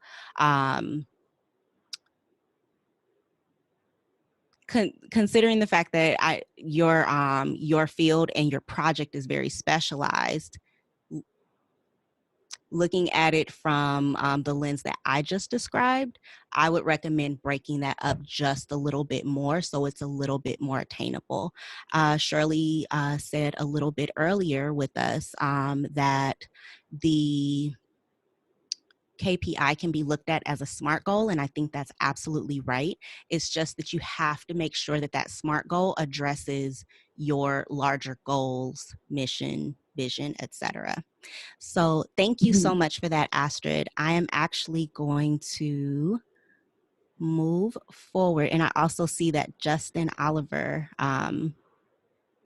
considering the fact that your field and your project is very specialized, looking at it from the lens that I just described, I would recommend breaking that up just a little bit more so it's a little bit more attainable. Shirley said a little bit earlier with us that the KPI can be looked at as a SMART goal, and I think that's absolutely right. It's just that you have to make sure that that SMART goal addresses your larger goals, mission, vision, etc. So thank you so much for that, Astrid. I am actually going to move forward, and I also see that Justin Oliver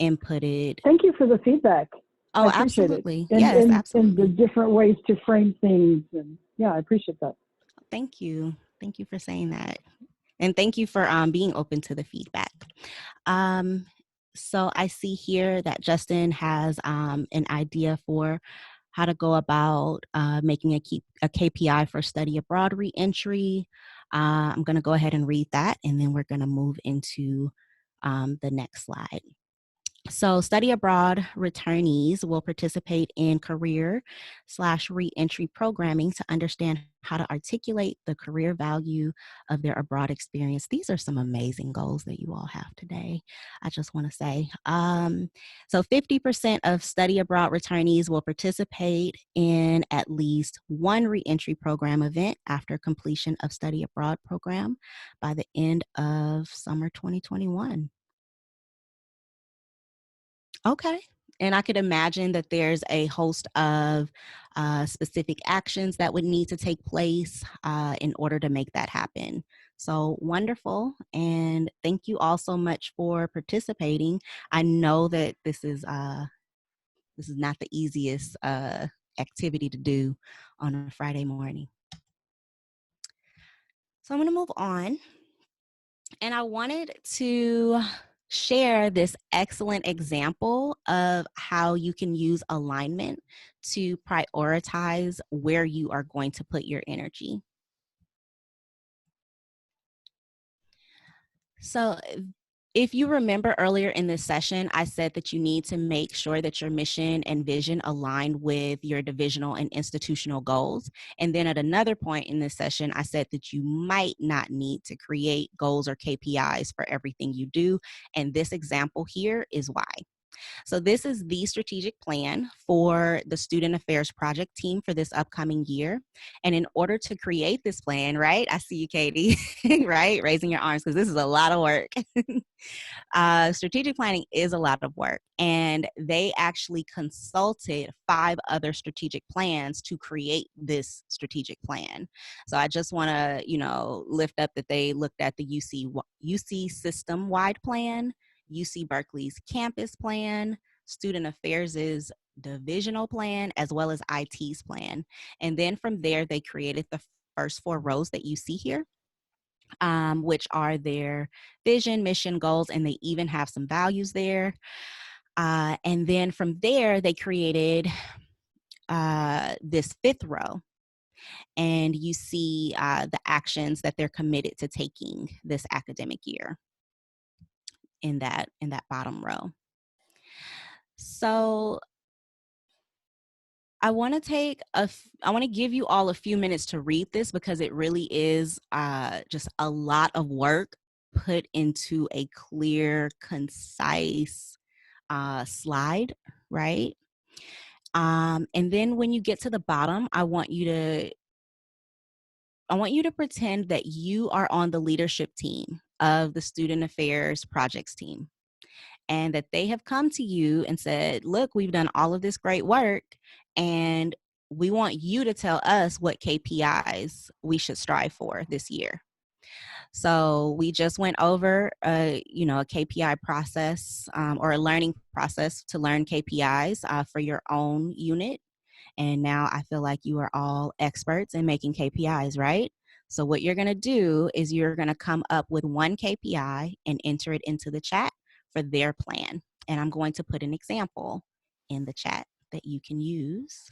inputted. Thank you for the feedback. Oh, I appreciate absolutely. it. Yes, And absolutely. the different ways to frame things. And yeah, I appreciate that. Thank you. Thank you for saying that. And thank you for being open to the feedback. So I see here that Justin has an idea for how to go about making a KPI for study abroad reentry. I'm going to go ahead and read that, and then we're going to move into the next slide. So study abroad returnees will participate in career/reentry programming to understand how to articulate the career value of their abroad experience. These are some amazing goals that you all have today, I just want to say. So 50% of study abroad returnees will participate in at least one reentry program event after completion of study abroad program by the end of summer 2021. Okay. And I could imagine that there's a host of specific actions that would need to take place in order to make that happen. So wonderful. And thank you all so much for participating. I know that this is not the easiest activity to do on a Friday morning. So I'm going to move on. And I wanted to share this excellent example of how you can use alignment to prioritize where you are going to put your energy. So If you remember earlier in this session, I said that you need to make sure that your mission and vision align with your divisional and institutional goals. And then at another point in this session, I said that you might not need to create goals or KPIs for everything you do. And this example here is why. So this is the strategic plan for the Student Affairs Project team for this upcoming year. And in order to create this plan, right, I see you, Katie, right, raising your arms because this is a lot of work. Strategic planning is a lot of work, and they actually consulted 5 other strategic plans to create this strategic plan. So I just want to, lift up that they looked at the UC system-wide plan, UC Berkeley's campus plan, Student Affairs' divisional plan, as well as IT's plan. And then from there, they created the first 4 rows that you see here, which are their vision, mission, goals, and they even have some values there. And then from there, they created this 5th row. And you see the actions that they're committed to taking this academic year in that bottom row. So I want to give you all a few minutes to read this because it really is just a lot of work put into a clear, concise slide, right? And then when you get to the bottom, I want you to pretend that you are on the leadership team of the Student Affairs Projects team, and that they have come to you and said, look, we've done all of this great work, and we want you to tell us what KPIs we should strive for this year. So we just went over a KPI process or a learning process to learn KPIs for your own unit. And now I feel like you are all experts in making KPIs, right? So what you're going to do is you're going to come up with one KPI and enter it into the chat for their plan. And I'm going to put an example in the chat that you can use.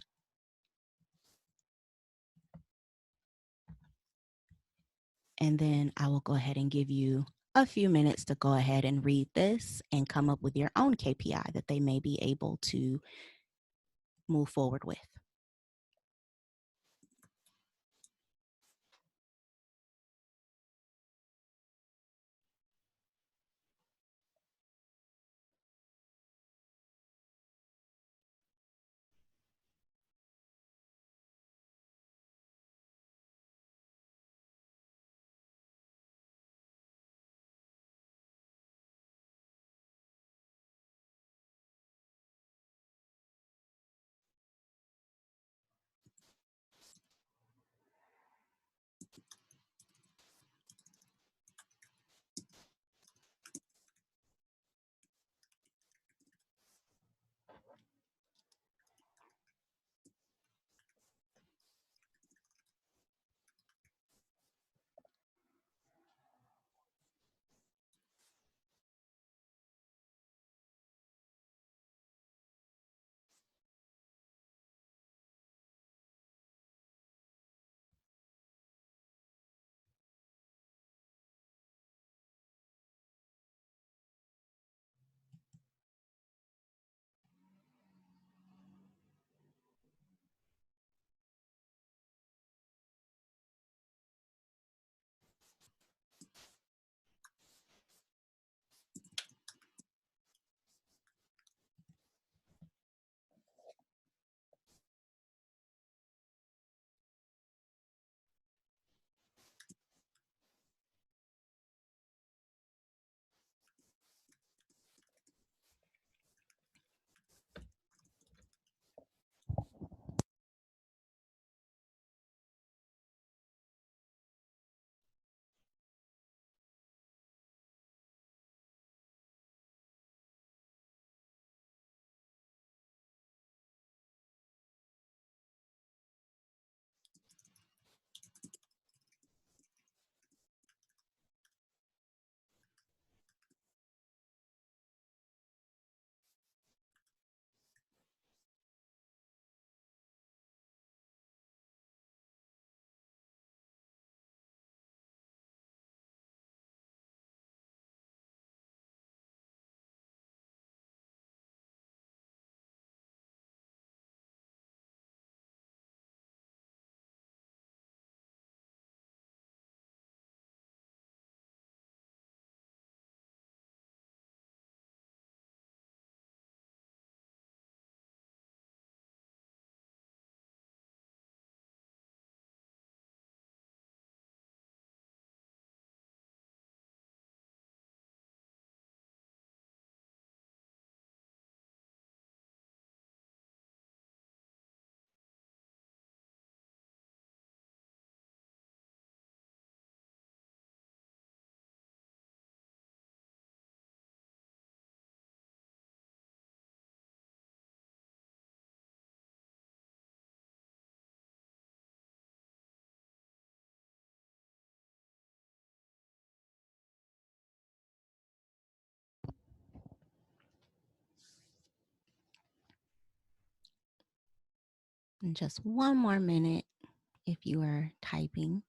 And then I will go ahead and give you a few minutes to go ahead and read this and come up with your own KPI that they may be able to move forward with. And just one more minute if you are typing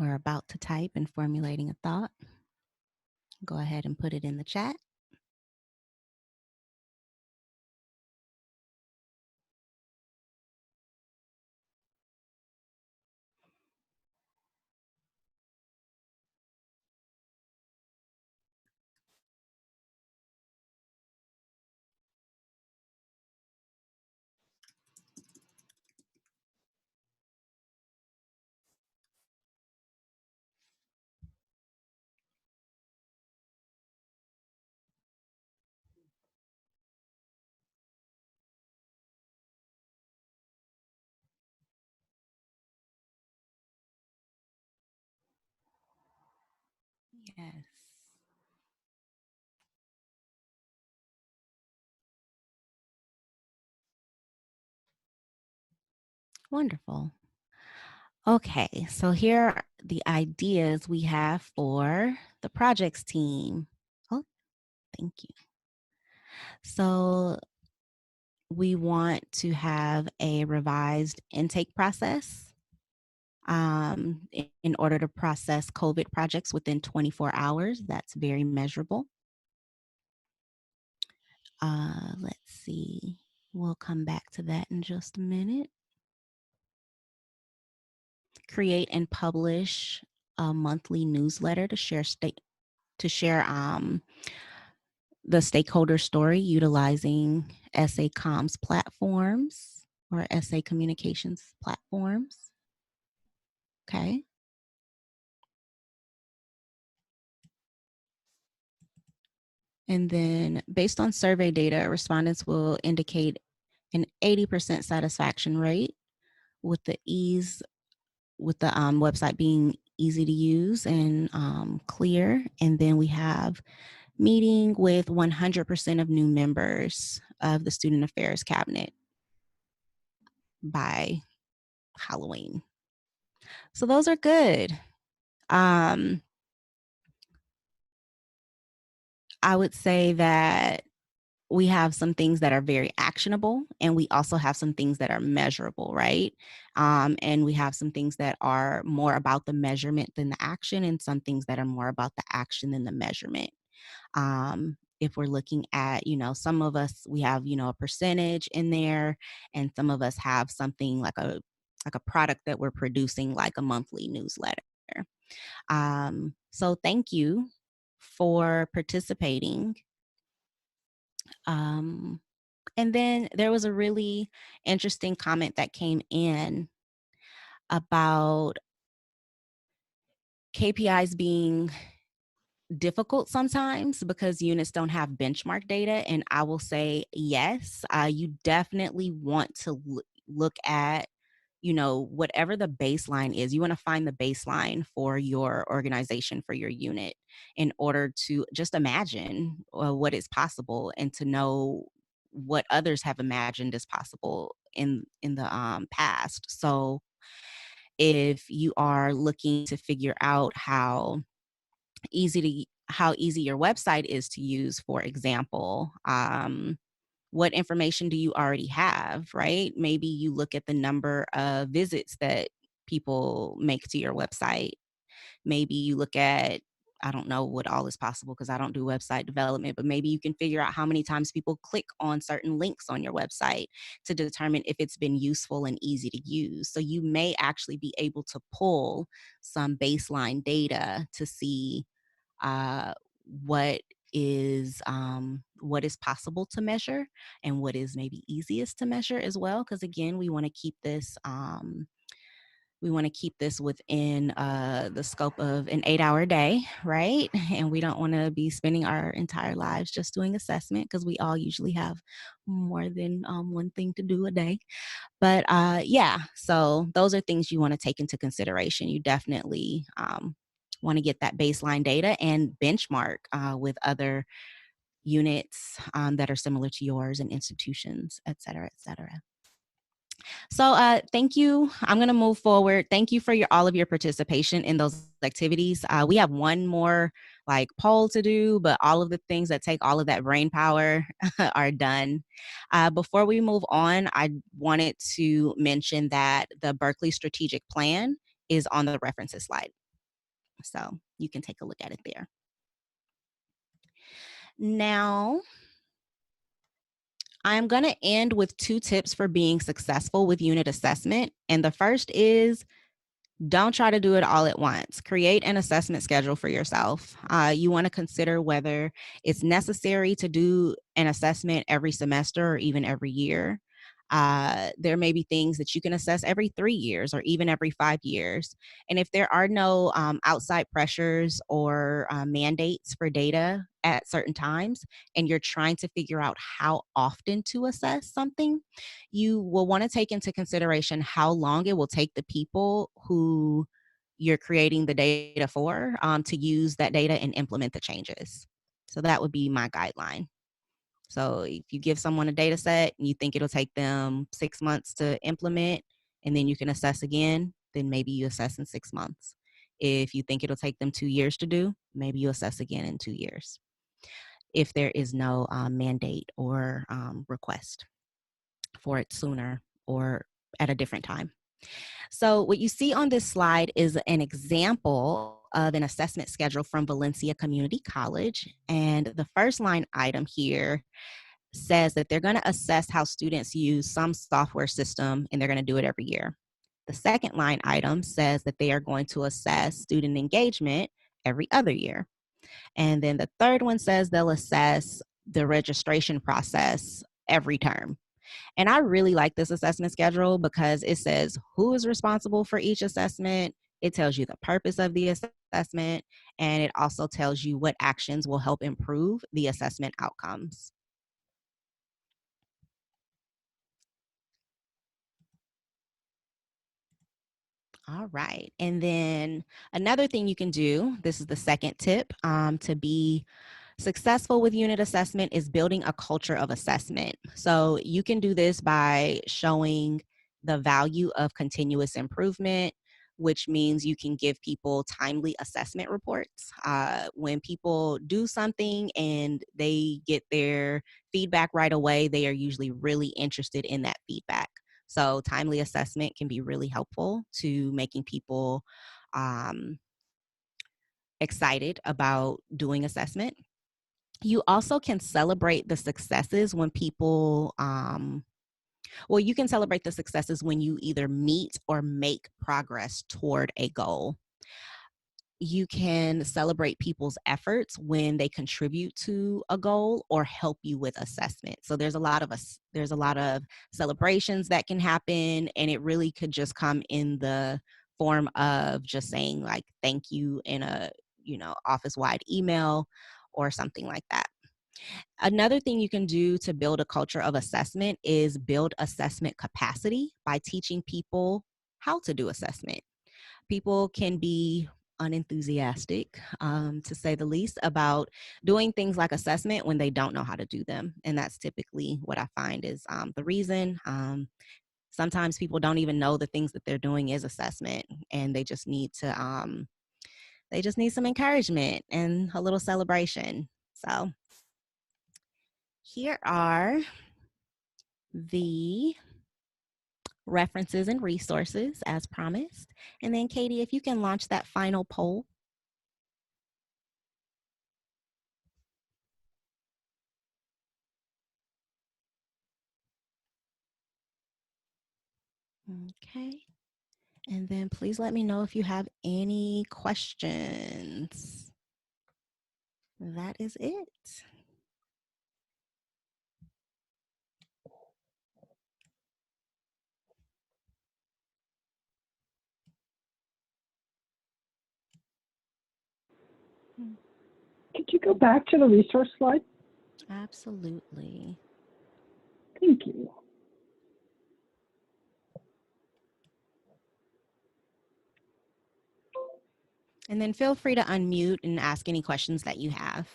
or about to type and formulating a thought. Go ahead and put it in the chat. Yes. Wonderful. Okay, so here are the ideas we have for the projects team. Oh, thank you. So we want to have a revised intake process in order to process COVID projects within 24 hours. That's very measurable. Let's see. We'll come back to that in just a minute. Create and publish a monthly newsletter to share the stakeholder story utilizing SA comms platforms or SA communications platforms. Okay. And then based on survey data, respondents will indicate an 80% satisfaction rate with the website being easy to use and clear. And then we have meeting with 100% of new members of the Student Affairs Cabinet by Halloween. So those are good. I would say that we have some things that are very actionable, and we also have some things that are measurable, right? And we have some things that are more about the measurement than the action, and some things that are more about the action than the measurement. If we're looking at, some of us, we have, a percentage in there, and some of us have something like a product that we're producing, like a monthly newsletter. So thank you for participating. And then there was a really interesting comment that came in about KPIs being difficult sometimes because units don't have benchmark data. And I will say, yes, you definitely want to look at, whatever the baseline is. You want to find the baseline for your organization, for your unit, in order to just imagine what is possible and to know what others have imagined is possible in the past. So if you are looking to figure out how easy your website is to use, for example, what information do you already have, right? Maybe you look at the number of visits that people make to your website. Maybe you look at, I don't know what all is possible because I don't do website development, but maybe you can figure out how many times people click on certain links on your website to determine if it's been useful and easy to use. So you may actually be able to pull some baseline data to see what is possible to measure and what is maybe easiest to measure as well. Because again, we want to keep this within the scope of an 8-hour day, right? And we don't want to be spending our entire lives just doing assessment because we all usually have more than one thing to do a day. But yeah, so those are things you want to take into consideration. You definitely want to get that baseline data and benchmark with other units that are similar to yours and institutions, et cetera, et cetera. So thank you. I'm going to move forward. Thank you for all of your participation in those activities. We have one more like poll to do, but all of the things that take all of that brain power are done. Before we move on, I wanted to mention that the Berkeley Strategic Plan is on the references slide. So you can take a look at it there. Now, I'm going to end with 2 tips for being successful with unit assessment. And the first is don't try to do it all at once. Create an assessment schedule for yourself. You want to consider whether it's necessary to do an assessment every semester or even every year. There may be things that you can assess every 3 years or even every 5 years. And if there are no outside pressures or mandates for data at certain times, and you're trying to figure out how often to assess something, you will want to take into consideration how long it will take the people who you're creating the data for to use that data and implement the changes. So that would be my guideline. So if you give someone a data set and you think it'll take them 6 months to implement, and then you can assess again, then maybe you assess in 6 months. If you think it'll take them 2 years to do, maybe you assess again in 2 years. If there is no mandate or request for it sooner or at a different time. So what you see on this slide is an example of an assessment schedule from Valencia Community College. And the first line item here says that they're going to assess how students use some software system, and they're going to do it every year. The second line item says that they are going to assess student engagement every other year. And then the third one says they'll assess the registration process every term. And I really like this assessment schedule because it says who is responsible for each assessment. It tells you the purpose of the assessment, and it also tells you what actions will help improve the assessment outcomes. All right. And then another thing you can do, this is the second tip, to be successful with unit assessment is building a culture of assessment. So you can do this by showing the value of continuous improvement, which means you can give people timely assessment reports. When people do something and they get their feedback right away, they are usually really interested in that feedback. So timely assessment can be really helpful to making people excited about doing assessment. You also can celebrate the successes when people, you can celebrate the successes when you either meet or make progress toward a goal. You can celebrate people's efforts when they contribute to a goal or help you with assessment. So there's a lot of celebrations that can happen, and it really could just come in the form of just saying like thank you in a office-wide email or something like that. Another thing you can do to build a culture of assessment is build assessment capacity by teaching people how to do assessment. People can be unenthusiastic, to say the least, about doing things like assessment when they don't know how to do them. And that's typically what I find is the reason. Sometimes people don't even know the things that they're doing is assessment, and they just need some encouragement and a little celebration. So here are the references and resources as promised. And then Katie, if you can launch that final poll. Okay. And then please let me know if you have any questions. That is it. Could you go back to the resource slide? Absolutely. Thank you. And then feel free to unmute and ask any questions that you have.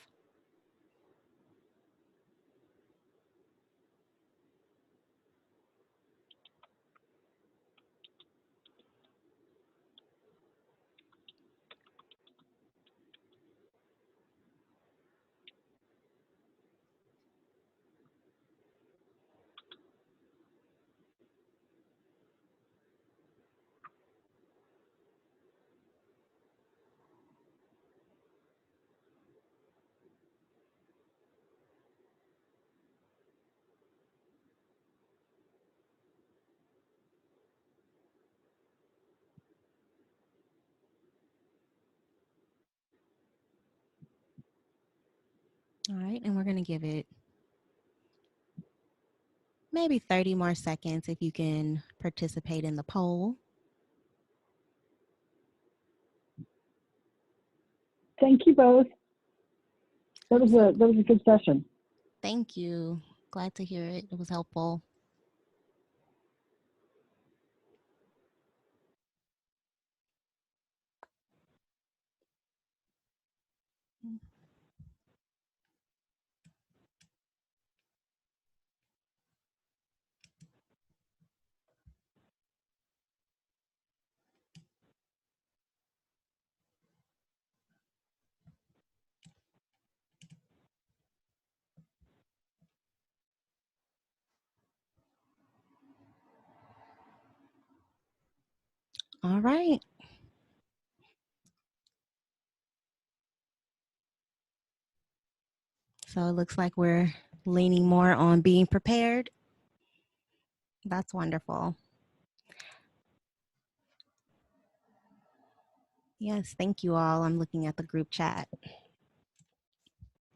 All right, and we're going to give it maybe 30 more seconds if you can participate in the poll. Thank you both. That was a good session. Thank you. Glad to hear it. It was helpful. All right. So it looks like we're leaning more on being prepared. That's wonderful. Yes, thank you all. I'm looking at the group chat.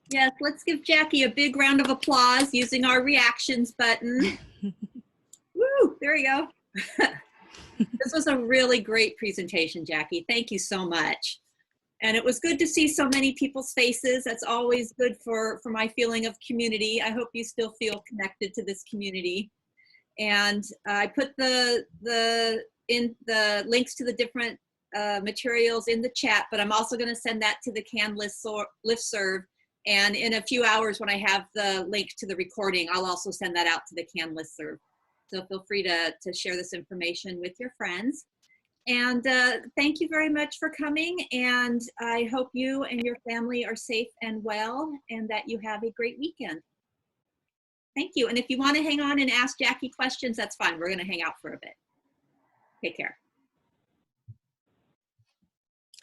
Yes, let's give Jackie a big round of applause using our reactions button. Woo, there you go. This was a really great presentation, Jackie. Thank you so much. And it was good to see so many people's faces. That's always good for my feeling of community. I hope you still feel connected to this community. And I put the links to the different materials in the chat, but I'm also going to send that to the CAN listserv. And in a few hours, when I have the link to the recording, I'll also send that out to the CAN listserv. So feel free to share this information with your friends. And thank you very much for coming. And I hope you and your family are safe and well, and that you have a great weekend. Thank you. And if you want to hang on and ask Jackie questions, that's fine. We're going to hang out for a bit. Take care.